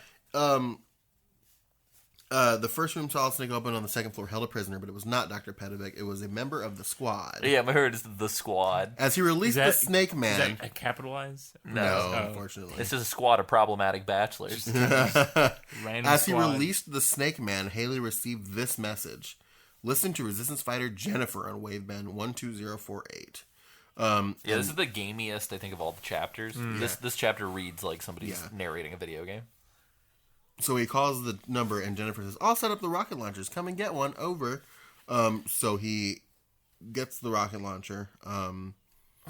The first room Solid Snake opened on the second floor held a prisoner, but it was not Dr. Pedovic. It was a member of the squad. Yeah, I heard it's the squad. As he released the Snake Man. Is that capitalized? No, Oh. unfortunately. It's just a squad of problematic bachelors. Random As he squad. released the Snake Man, Haley received this message. Listen to Resistance Fighter Jennifer on Waveband 12048. Yeah, this is the gamiest, I think, of all the chapters. This chapter reads like somebody's Yeah. narrating a video game. So he calls the number, and Jennifer says, I'll set up the rocket launchers. Come and get one. Over. So he gets the rocket launcher. I'm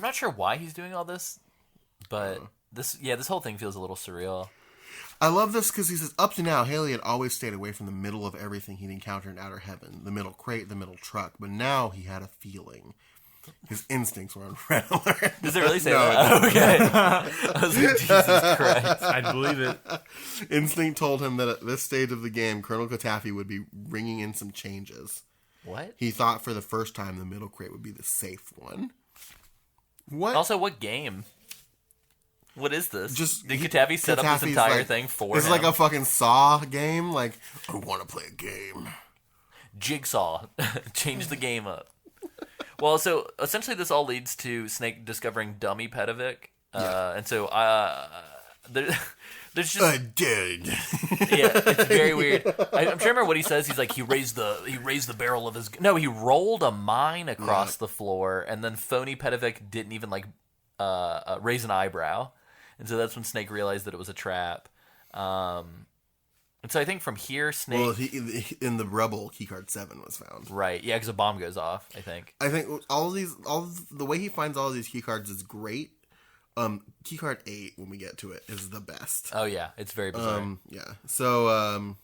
not sure why he's doing all this, but this whole thing feels a little surreal. I love this because he says, up to now, Haley had always stayed away from the middle of everything he'd encountered in Outer Heaven. The middle crate, the middle truck. But now he had a feeling. His instincts were on red alert. Does it really say No, that? Okay. I was like, Jesus Christ. I'd believe it. Instinct told him that at this stage of the game, Colonel Katafi would be bringing in some changes. What? He thought for the first time the middle crate would be the safe one. What? Also, what game? What is this? Just Did Katavi set up Katafi's this entire like- thing for It's him? like a fucking Saw game. Like, I want to play a game. Jigsaw. Change the game up. Well, so essentially this all leads to Snake discovering dummy Pedovic. And so there's just... Dude. Yeah, it's very weird. I'm trying to remember what he says. He's like, he raised the barrel of his... No, he rolled a mine across the floor, and then phony Pedovic didn't even, like, raise an eyebrow. And so that's when Snake realized that it was a trap. And so I think from here, Snake... Well, in the rubble, keycard 7 was found. Right, yeah, because a bomb goes off, I think. I think the way he finds all of these keycards is great. Keycard 8, when we get to it, is the best. Oh, yeah, it's very bizarre. Yeah. So,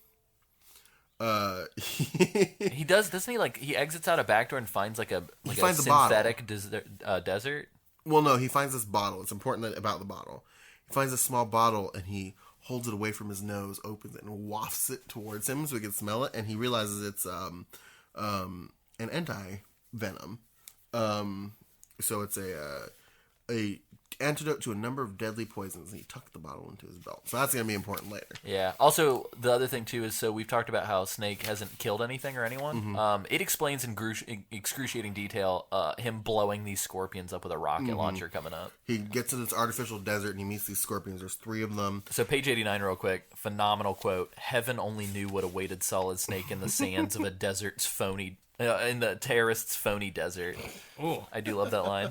He doesn't he, like, he exits out a back door and finds, like, a finds a bottle. synthetic desert? well, no, he finds this bottle. It's important about the bottle. He finds a small bottle, and he holds it away from his nose, opens it, and wafts it towards him so he can smell it, and he realizes it's an anti-venom. So it's a antidote to a number of deadly poisons, and he tucked the bottle into his belt. So that's going to be important later. Yeah. Also, the other thing, too, is so we've talked about how Snake hasn't killed anything or anyone. It explains in excruciating detail him blowing these scorpions up with a rocket launcher coming up. He gets to this artificial desert, and he meets these scorpions. There's 3 of them. So page 89 real quick. Phenomenal quote. Heaven only knew what awaited Solid Snake in the sands of a desert's phony... in the terrorists' phony desert. Ooh. I do love that line.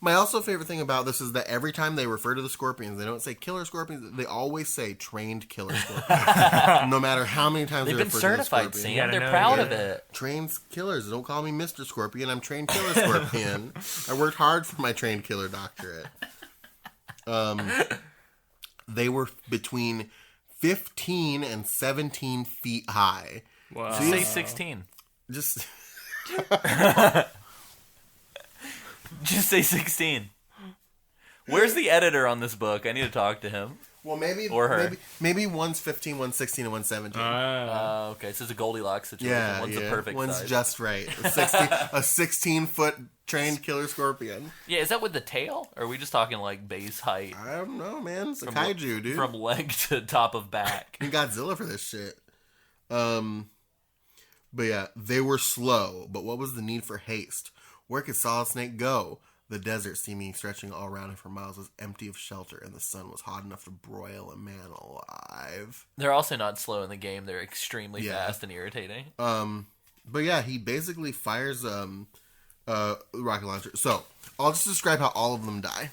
My also favorite thing about this is that every time they refer to the scorpions, they don't say killer scorpions. They always say trained killer scorpions. No matter how many times They've they been refer to the certified, scorpion. Sam. gotta They're know, proud yeah. of it. Trained killers. Don't call me Mr. Scorpion. I'm trained killer scorpion. I worked hard for my trained killer doctorate. They were between 15 and 17 feet high. Wow. Say 16. Just Just say 16. Where's the editor on this book? I need to talk to him. well, maybe Or her. Maybe one's 15, one's 16, and one's 17. Okay, so it's a Goldilocks situation. Yeah, One's yeah. the perfect One's size. just right. A 16-foot trained killer scorpion. Yeah, is that with the tail? Or are we just talking like base height? I don't know, man. It's a kaiju, dude. From leg to top of back. Need Godzilla for this shit. But yeah, they were slow. But what was the need for haste? Where could Solid Snake go? The desert, seeming stretching all around him for miles, was empty of shelter, and the sun was hot enough to broil a man alive. They're also not slow in the game. They're extremely Yeah. fast and irritating. But yeah, he basically fires rocket launcher. So I'll just describe how all of them die.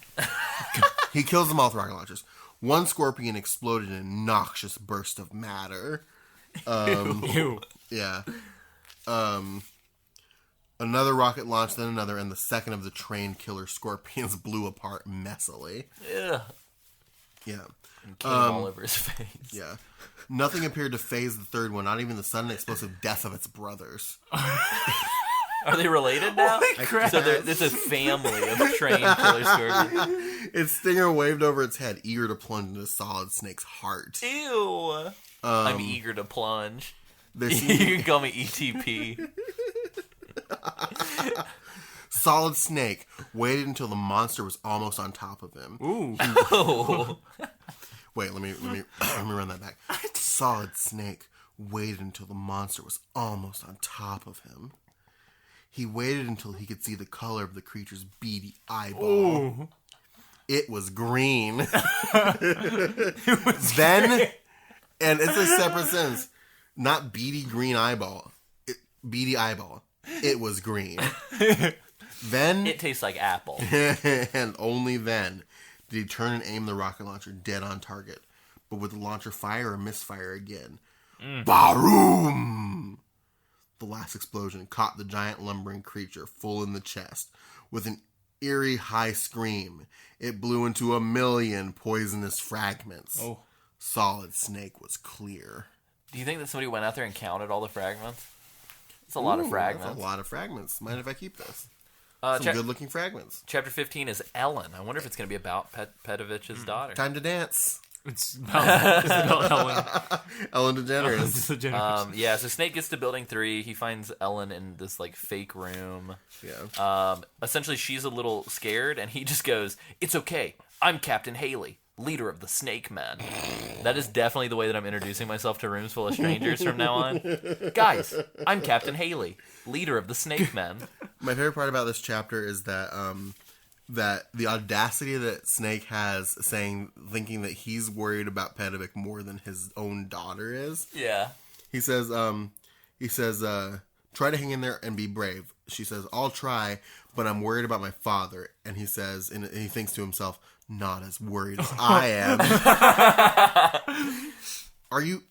He kills them all with rocket launchers. One scorpion exploded in a noxious burst of matter. Ew. Yeah. Another rocket launched, then another, and the second of the trained killer scorpions blew apart messily. Ugh. Yeah. And came all over his face. Yeah. Nothing appeared to phase the third one, not even the sudden explosive death of its brothers. Are they related now? crap. So it's a family of trained killer scorpions. Its stinger waved over its head, eager to plunge into Solid Snake's heart. Ew. I'm eager to plunge. There You seemed can call me ETP. Solid Snake waited until the monster was almost on top of him. Ooh. Oh. Wait, let me run that back. Solid Snake waited until the monster was almost on top of him. He waited until he could see the color of the creature's beady eyeball. Ooh. It was green. Then, and it's a separate sentence, not beady green eyeball. Beady eyeball. It was green. Then, It tastes like apple. and only then, did he turn and aim the rocket launcher dead on target. But would the launcher fire or misfire again? Baroom! The last explosion caught the giant lumbering creature full in the chest. With an eerie high scream, it blew into 1,000,000 poisonous fragments. Oh. Solid Snake was clear. Do you think that somebody went out there and counted all the fragments? It's a lot of Ooh, fragments. That's a lot of fragments. Mind if I keep this? Uh, Some good-looking fragments. Chapter 15 is Ellen. I wonder if it's going to be about Petovich's daughter. Time to dance. It's about Ellen. Ellen DeGeneres. It's a generous. Yeah, so Snake gets to building 3. He finds Ellen in this like fake room. Yeah. Essentially, she's a little scared, and he just goes, "It's okay. I'm Captain Haley, leader of the Snake Men." That is definitely the way that I'm introducing myself to rooms full of strangers from now on. Guys, I'm Captain Haley, leader of the Snake Men. My favorite part about this chapter is that that the audacity that Snake has thinking that he's worried about Pedovic more than his own daughter is. Yeah. He says, try to hang in there and be brave. She says, I'll try, but I'm worried about my father. And he says, and he thinks to himself, not as worried as I am. Are you...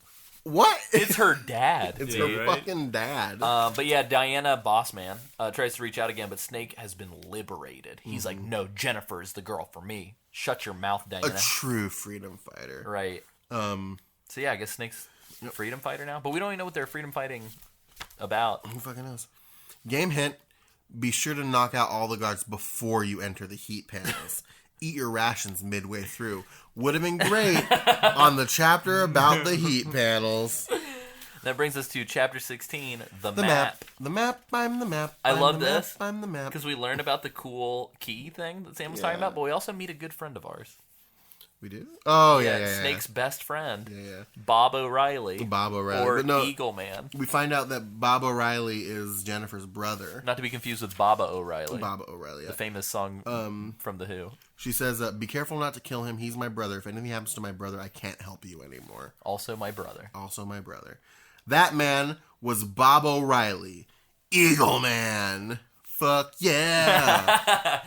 What? It's her dad. It's dude. her fucking dad. But yeah, Diana, Bossman, tries to reach out again, but Snake has been liberated. He's like, no, Jennifer is the girl for me. Shut your mouth, A Diana. true freedom fighter. Right. So yeah, I guess Snake's a freedom fighter now. But we don't even know what they're freedom fighting about. Who fucking knows? Game hint, be sure to knock out all the guards before you enter the heat panels. Eat your rations midway through. Would have been great on the chapter about the heat panels. That brings us to chapter 16, the The map. The map. I'm the map. I I'm love the map, this I'm the map. because we learned about the cool key thing that Sam was talking about, but we also meet a good friend of ours. We do? Oh, yeah. Snake's best friend, Yeah. Bob O'Reilly. Bob O'Reilly. Or But no, Eagle Man. we find out that Bob O'Reilly is Jennifer's brother. Not to be confused with Baba O'Reilly. Bob O'Reilly. Yeah. The famous song from The Who. She says, be careful not to kill him. He's my brother. If anything happens to my brother, I can't help you anymore. Also my brother. Also my brother. That man was Bob O'Reilly. Eagle Man. Fuck yeah.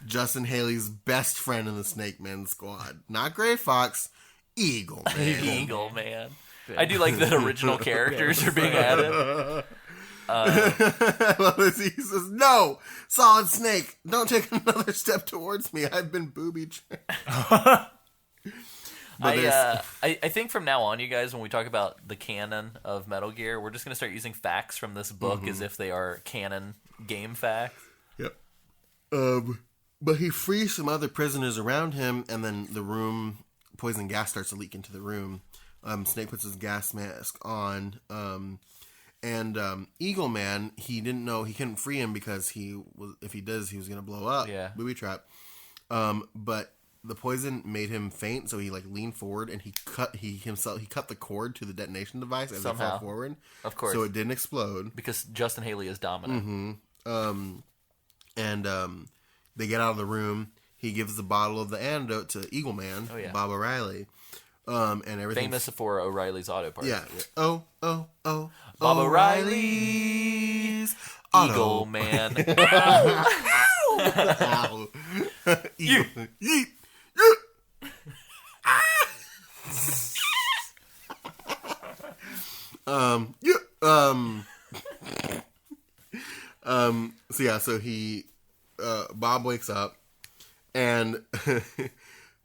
Justin Haley's best friend in the Snake Men squad. Not Gray Fox. Eagle Man. Eagle Man. I do like that original characters are being added. I love this. He says, no, Solid Snake, don't take another step towards me. I've been booby-trapped. I think from now on, you guys, when we talk about the canon of Metal Gear, we're just going to start using facts from this book as if they are canon game facts. Yep. But he frees some other prisoners around him, and then the room, poison gas starts to leak into the room. Snake puts his gas mask on, and Eagle Man, he didn't know, he couldn't free him because if he does, he was going to blow up. Yeah. Booby trap. But the poison made him faint, so he leaned forward and he cut the cord to the detonation device as Somehow. it fell forward. Of course. So it didn't explode. Because Justin Haley is dominant. And they get out of the room. He gives the bottle of the antidote to Eagle Man, Oh, yeah. Bob O'Reilly. And everything. Famous for O'Reilly's auto parts. Yeah. Oh. Bob O'Reilly's Eagle auto. Man. Ow. Eagle. Yeet. So he, Bob wakes up and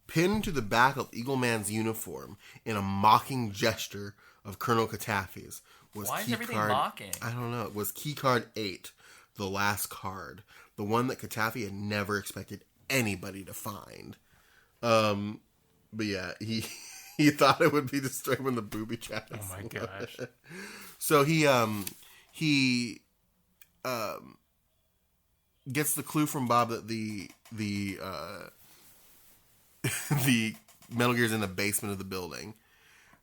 pinned to the back of Eagle Man's uniform in a mocking gesture of Colonel Catafy's was Why is key everything card, mocking? I don't know. It was key card 8, the last card, the one that Catafy had never expected anybody to find. But yeah, he thought it would be destroyed when the booby trap. Oh my gosh. So he gets the clue from Bob that the the Metal Gear's in the basement of the building.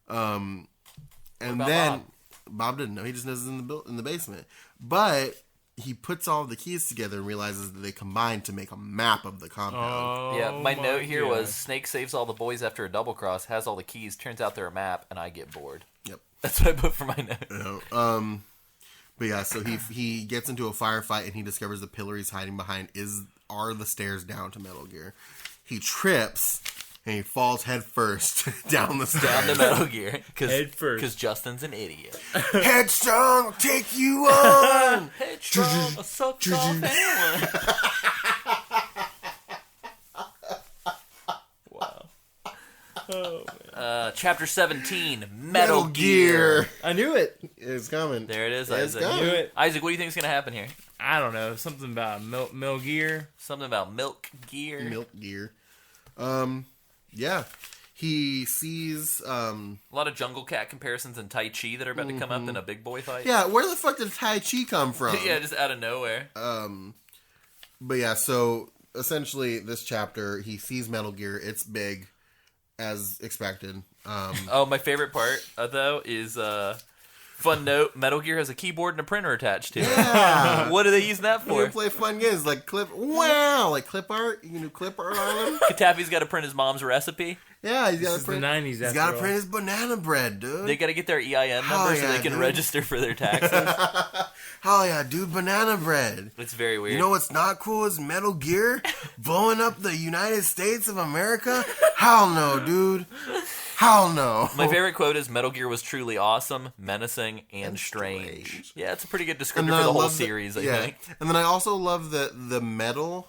And about then Bob didn't know. He just knows it's in the basement. But he puts all the keys together and realizes that they combine to make a map of the compound. Yeah, my Oh note here was gosh. Snake saves all the boys after a double cross, has all the keys, turns out they're a map, and I get bored. Yep. That's what I put for my note. You know, but yeah, so he gets into a firefight and he discovers the pillar he's hiding behind are the stairs down to Metal Gear. He trips and he falls head first down the stairs. Down to Metal Gear. Head first. Because Justin's an idiot. Headstrong, I'll take you on. Headstrong, a sucked off anyone. Wow. Oh, man. Chapter 17, Metal Gear. I knew it. It's coming. There it is, It's Isaac. coming. Knew it. Isaac, what do you think is going to happen here? I don't know. Something about Metal Gear. Something about Milk Gear. Milk Gear. Yeah. He sees, A lot of Jungle Cat comparisons and Tai Chi that are about to come up in a big boy fight. yeah, where the fuck did Tai Chi come from? Yeah, just out of nowhere. But yeah, so essentially this chapter, he sees Metal Gear. It's big, as expected. Oh, my favorite part, though, is fun note, Metal Gear has a keyboard and a printer attached to it. Yeah. What are they using that You for? can play fun games like clip art. You can do clip art on them. Katappi's got to print his mom's recipe. Yeah, he's got This to is the print. 90s. He's After got to all. print his banana bread, dude. They got to get their EIN Oh, number so yeah, they can dude. register for their taxes. Hell yeah, dude, banana bread. It's very weird. You know what's not cool is Metal Gear blowing up the United States of America? Hell no, dude. Hell no. My favorite quote is Metal Gear was truly awesome, menacing, and strange. Yeah, it's a pretty good descriptor for then the I whole love series, I yeah. think. And then I also love that the metal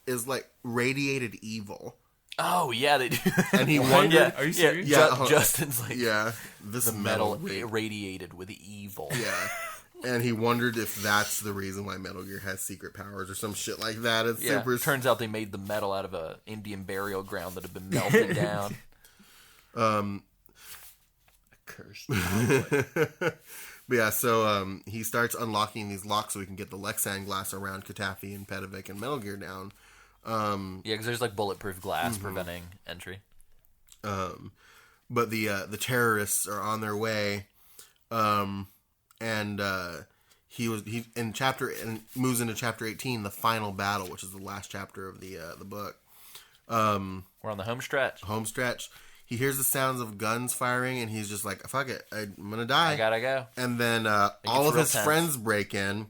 is like radiated evil. Oh, yeah, they do. And he Yeah, wondered. Are you serious? Yeah, uh-huh. Justin's like, Yeah, this metal metal. radiated with evil. Yeah. And he wondered if that's the reason why Metal Gear has secret powers or some shit like that. It's Yeah, super. turns out they made the metal out of a Indian burial ground that had been melted down. Cursed chocolate. But yeah, so he starts unlocking these locks so we can get the Lexan glass around Katafi and Pedovic and Metal Gear down. Yeah, because there's like bulletproof glass preventing entry. But the terrorists are on their way, and he moves into chapter 18, the final battle, which is the last chapter of the book. We're on the home stretch. He hears the sounds of guns firing, and he's just like, "Fuck it, I'm gonna die. I gotta go." And then all of his friends break in.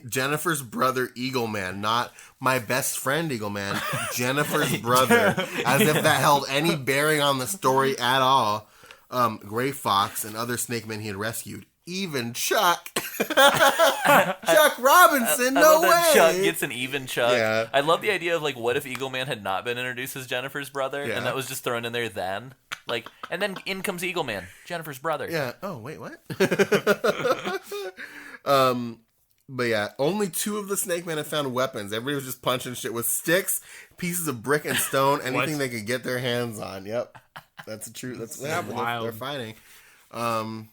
Jennifer's brother, Eagle Man, not my best friend, Eagle Man, Jennifer's brother, as if that held any bearing on the story at all. Gray Fox and other snake men he had rescued. Even Chuck. Chuck Robinson, no way. Chuck gets an even Chuck. Yeah. I love the idea of, like, what if Eagle Man had not been introduced as Jennifer's brother, Yeah. and that was just thrown in there then? Like, and then in comes Eagle Man, Jennifer's brother. Yeah. Oh, wait, what? But yeah, only 2 of the snake men have found weapons. Everybody was just punching shit with sticks, pieces of brick and stone, anything they could get their hands on. Yep. That's true. That's what happened. Wild. They're fighting.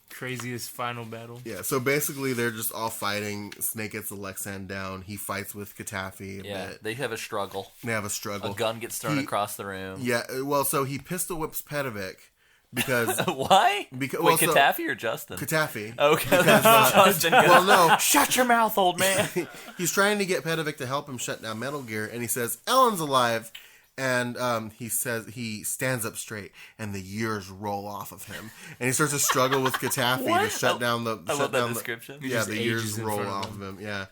Craziest final battle. Yeah, so basically they're just all fighting. Snake gets the Lexan down. He fights with Katafi a Yeah, bit. they have a struggle. They have a struggle. A gun gets thrown across the room. Yeah, well, so he pistol whips Pedovic because... Why? Because, Wait, well, so- Katafi or Justin? Katafi. Okay, Because, Justin. well, no. Shut your mouth, old man. He's trying to get Pedovic to help him shut down Metal Gear, and he says, Ellen's alive. And he says he stands up straight, and the years roll off of him, and he starts to struggle with Katafi to shut down the. I love that description. Yeah, the years ages in roll front of off of him. Yeah,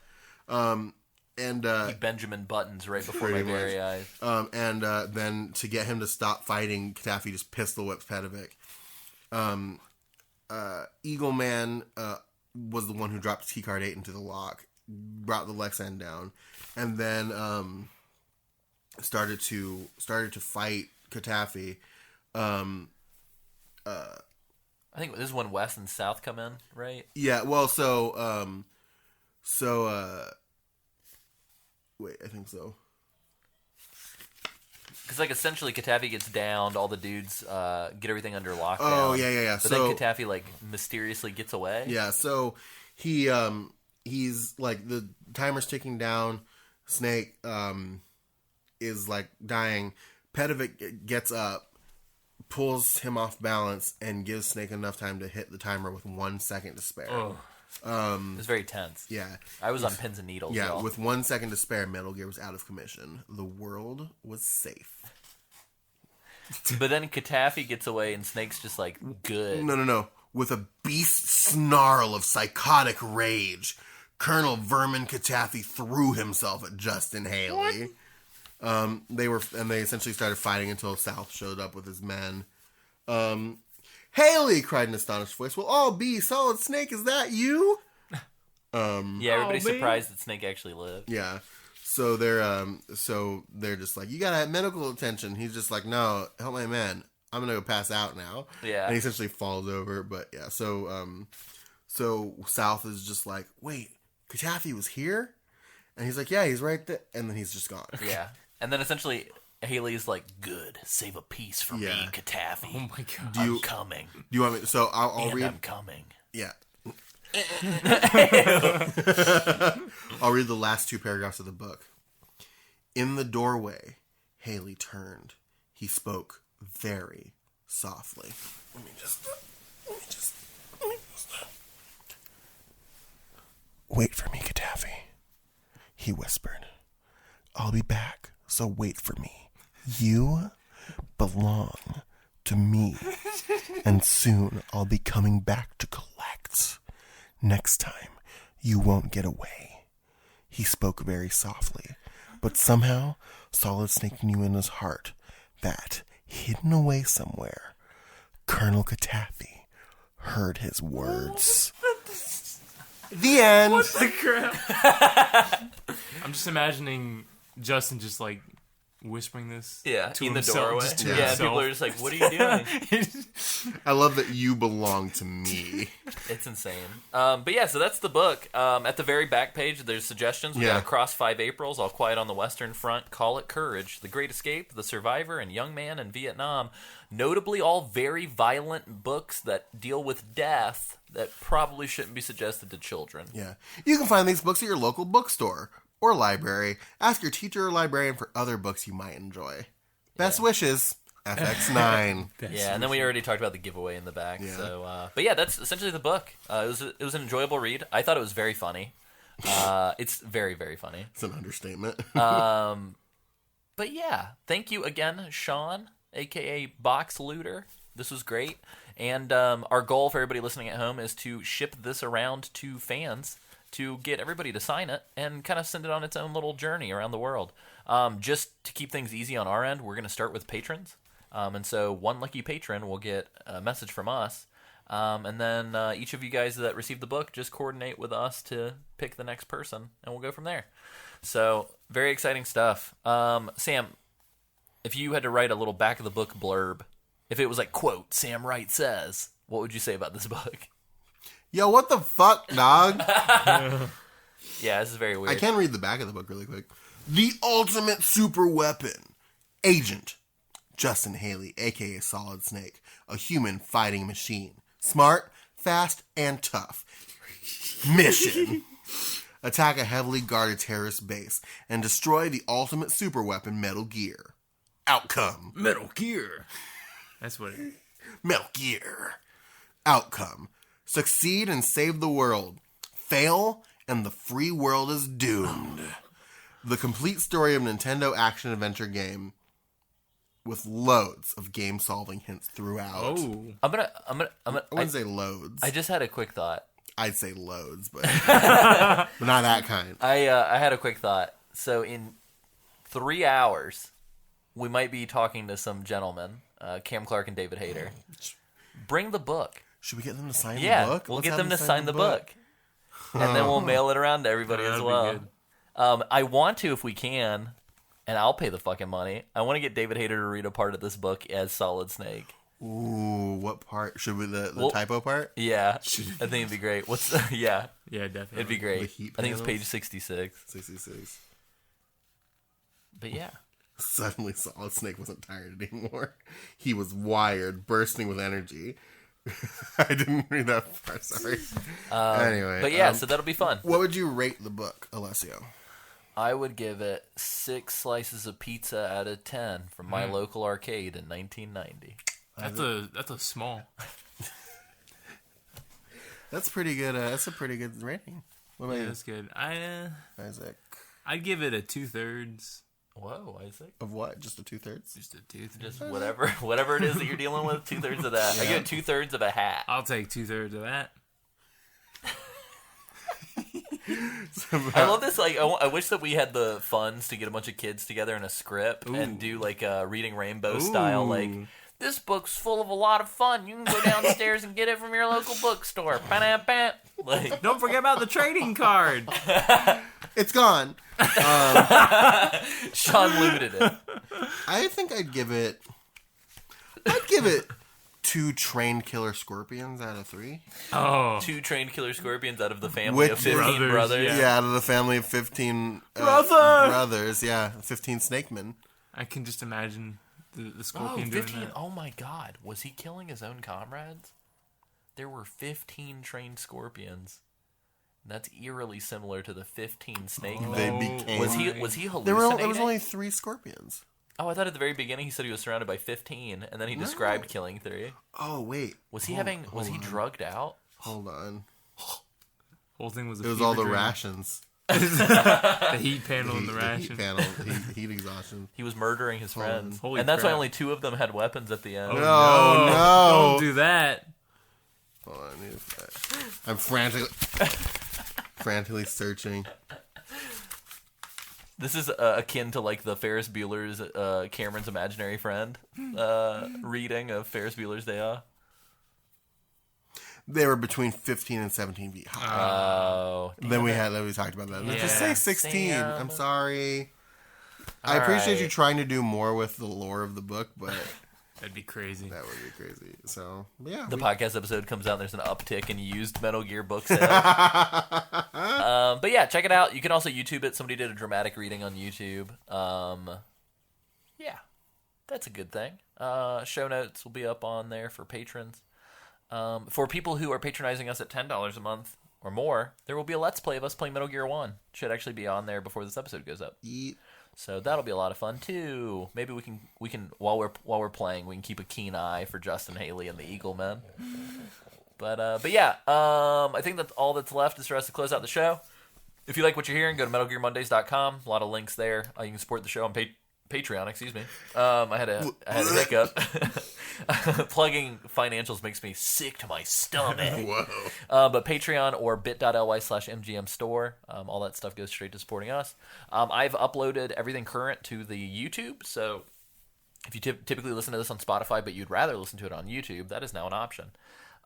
and He Benjamin Buttons right before my Pretty much. very eyes. Then to get him to stop fighting, Katafi just pistol whips Pedovic. Eagle Man was the one who dropped Keycard 8 into the lock, brought the Lexan down, and then started to fight Katafi. I think this is when West and South come in, right? Yeah, well, wait, I think so. Because, like, essentially Katafi gets downed, all the dudes get everything under lockdown. Oh, yeah. But then Katafi, like, mysteriously gets away. Yeah, so he's like, the timer's ticking down. Snake is like dying. Pedovic gets up, pulls him off balance, and gives Snake enough time to hit the timer with 1 second to spare. It was very tense. Yeah. I was on pins and needles. Yeah, y'all. with 1 second to spare, Metal Gear was out of commission. The world was safe. But then Katafi gets away, and Snake's just like, good. No. With a beast snarl of psychotic rage, Colonel Vermin Katafi threw himself at Justin Haley. They essentially started fighting until South showed up with his men. Haley, cried an astonished voice. We'll all be Solid Snake. Is that you? Yeah, everybody's surprised that Snake actually lived. Yeah. So they're just like, you gotta have medical attention. He's just like, no, help my man. I'm gonna go pass out now. Yeah. And he essentially falls over. But yeah, so South is just like, wait, Katafi was here? And he's like, yeah, he's right there. And then he's just gone. Yeah. And then essentially Haley's like, good, save a piece for me, Katafi. Oh my god. I'm coming. Do you want me? So I'll read. I'm coming. Yeah. I'll read the last 2 paragraphs of the book. In the doorway, Haley turned. He spoke very softly. Let me just. Wait for me, Katafi. He whispered. I'll be back, so wait for me. You belong to me, and soon I'll be coming back to collect. Next time, you won't get away. He spoke very softly, but somehow Solid Snake knew in his heart that, hidden away somewhere, Colonel Katafi heard his words. The end. What the crap? I'm just imagining Justin just like whispering this Yeah, to in the himself, doorway. just to Yeah, himself. people are just like, what are you doing? I love that you belong to me. It's insane. But yeah, so that's the book. At the very back page, there's suggestions. We got Yeah. Across 5 Aprils, All Quiet on the Western Front, Call It Courage, The Great Escape, The Survivor, and Young Man in Vietnam. Notably all very violent books that deal with death that probably shouldn't be suggested to children. Yeah. You can find these books at your local bookstore or library. Ask your teacher or librarian for other books you might enjoy. Best wishes, FX9. Yeah, and then we already talked about the giveaway in the back. Yeah. So, but yeah, that's essentially the book. It was an enjoyable read. I thought it was very funny. It's very, very funny. It's an understatement. But yeah, thank you again, Sean, aka Box Looter. This was great. And our goal for everybody listening at home is to ship this around to fans to get everybody to sign it and kind of send it on its own little journey around the world. Just to keep things easy on our end, we're going to start with patrons. And so one lucky patron will get a message from us. And then each of you guys that receive the book, just coordinate with us to pick the next person, and we'll go from there. So, very exciting stuff. Sam, if you had to write a little back of the book blurb, if it was like, quote, Sam Wright says, what would you say about this book? Yo, what the fuck, dog? Yeah, this is very weird. I can read the back of the book really quick. The ultimate super weapon. Agent Justin Haley, a.k.a. Solid Snake. A human fighting machine. Smart, fast, and tough. Mission. Attack a heavily guarded terrorist base and destroy the ultimate super weapon, Metal Gear. Outcome. Metal Gear. That's what it is. Metal Gear. Outcome. Succeed and save the world. Fail and the free world is doomed. The complete story of Nintendo action-adventure game with loads of game-solving hints throughout. Oh. I'm gonna. I wouldn't say loads. I just had a quick thought. I'd say loads, but, but not that kind. I had a quick thought. So in 3 hours, we might be talking to some gentlemen, Cam Clark and David Hayter. Bring the book. Should we get them to sign the Yeah, book? we'll Let's get have them to sign the book. And then we'll mail it around to everybody as That'd be well. good. I want to, if we can, and I'll pay the fucking money. I want to get David Hayter to read a part of this book as Solid Snake. Ooh, what part? Should we the Well, typo part? Yeah, I think it'd be great. What's the, yeah, Yeah, definitely. it'd be great. The heat I think it's panels? page 66. 66. But yeah. Suddenly Solid Snake wasn't tired anymore. He was bursting with energy. I didn't read that part, sorry. Anyway. But yeah, so that'll be fun. What would you rate the book, Alessio? I would give it 6 slices of pizza out of 10 from my local arcade in 1990. That's a small. That's pretty good. That's a pretty good rating. What about Yeah, you, that's good. Isaac? I'd give it a 2/3. Whoa, Isaac. Of what? Just a 2/3? Just a 2/3. Just whatever it is that you're dealing with, 2/3 of that. I give it 2/3 of a hat. I'll take 2/3 of that. I love this. Like, I wish that we had the funds to get a bunch of kids together in a script and do like a Reading Rainbow style. Like, this book's full of a lot of fun. You can go downstairs and get it from your local bookstore. Ba-da-ba. Like, Don't forget about the trading card. It's gone. Sean limited it. I think I'd give it 2 trained killer scorpions out of 3. Oh. 2 trained killer scorpions out of the family With of 15 brothers, brothers. Yeah, out of the family of 15 brothers. Yeah, 15 snakemen. I can just imagine the Oh, scorpion doing 15. that. Oh my god. Was he killing his own comrades? There were 15 trained scorpions. That's eerily similar to the 15 snake They men. became. Was he hallucinating? There was only 3 scorpions. Oh, I thought at the very beginning he said he was surrounded by 15, and then he described killing 3. Oh wait, Was he Hold on. drugged out? Hold on. Whole thing was a It was fever all the dream. rations. The heat panel and the heat ration. panel, heat exhaustion. He was murdering his friends. Holy and that's why crap. only 2 of them had weapons at the end. No, No. no. Don't do that. Hold on, I'm frantically searching. This is akin to like the Ferris Bueller's Cameron's Imaginary Friend reading of Ferris Bueller's Day Off. They were between 15 and 17 feet high. Oh. Then we talked about that. Let's just say Yeah. 16. Sam. I'm sorry. I appreciate right. you trying to do more with the lore of the book, but That'd be crazy. that would be crazy. So, yeah. The podcast episode comes out and there's an uptick in used Metal Gear book sales. But yeah, check it out. You can also YouTube it. Somebody did a dramatic reading on YouTube. Yeah, that's a good thing. Show notes will be up on there for patrons. For people who are patronizing us at $10 a month or more, there will be a Let's Play of us playing Metal Gear 1. Should actually be on there before this episode goes up. Yeet. So that'll be a lot of fun too. Maybe we can while we're playing, we can keep a keen eye for Justin Haley and the Eagle Men. But yeah, I think that's all that's left is for us to close out the show. If you like what you're hearing, go to MetalGearMondays.com. A lot of links there. You can support the show on Patreon. Excuse me. I had a hiccup. Plugging financials makes me sick to my stomach. Whoa. But Patreon or bit.ly/MGM store, all that stuff goes straight to supporting us. I've uploaded everything current to the YouTube, so if you typically listen to this on Spotify, but you'd rather listen to it on YouTube, that is now an option.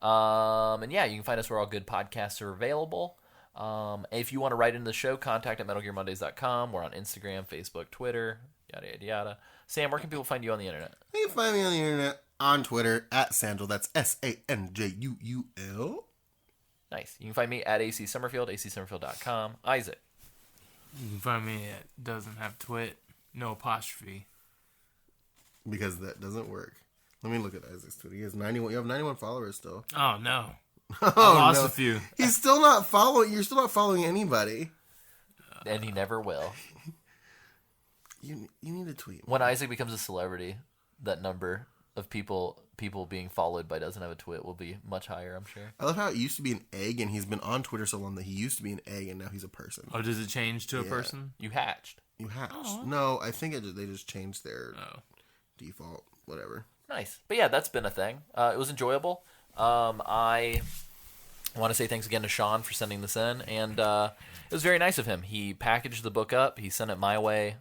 And yeah, you can find us where all good podcasts are available. If you want to write into the show, contact at MetalGearMondays.com. We're on Instagram, Facebook, Twitter, yada, yada, yada. Sam, where can people find you on the internet? You can find me on the internet on Twitter at Sanjul. That's SANJUUL. Nice. You can find me at AC Summerfield, acsummerfield.com. Isaac. You can find me at doesn't have twit, no apostrophe. Because that doesn't work. Let me look at Isaac's Twitter. He has 91. You have 91 followers still. Oh no. Oh, I lost no. a few. He's still not following. You're still not following anybody. And he never will. You need to tweet. When Isaac becomes a celebrity, that number of people being followed by doesn't have a twit will be much higher, I'm sure. I love how it used to be an egg, and he's been on Twitter so long that he used to be an egg, and now he's a person. Oh, does it change to a Yeah. person? You hatched. You hatched. No, I think they just changed their Oh. default, whatever. Nice. But yeah, that's been a thing. It was enjoyable. I want to say thanks again to Sean for sending this in, and it was very nice of him. He packaged the book up. He sent it my way,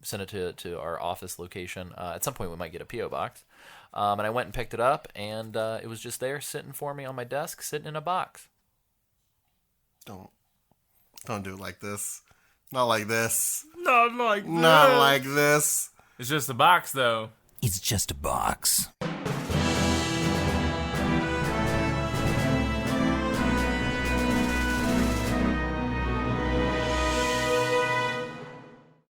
sent it to our office location. At some point, we might get a P.O. box. And I went and picked it up, and it was just there sitting for me on my desk, sitting in a box. Don't do it like this. Not like this. Not like this. Not like this. It's just a box, though. It's just a box.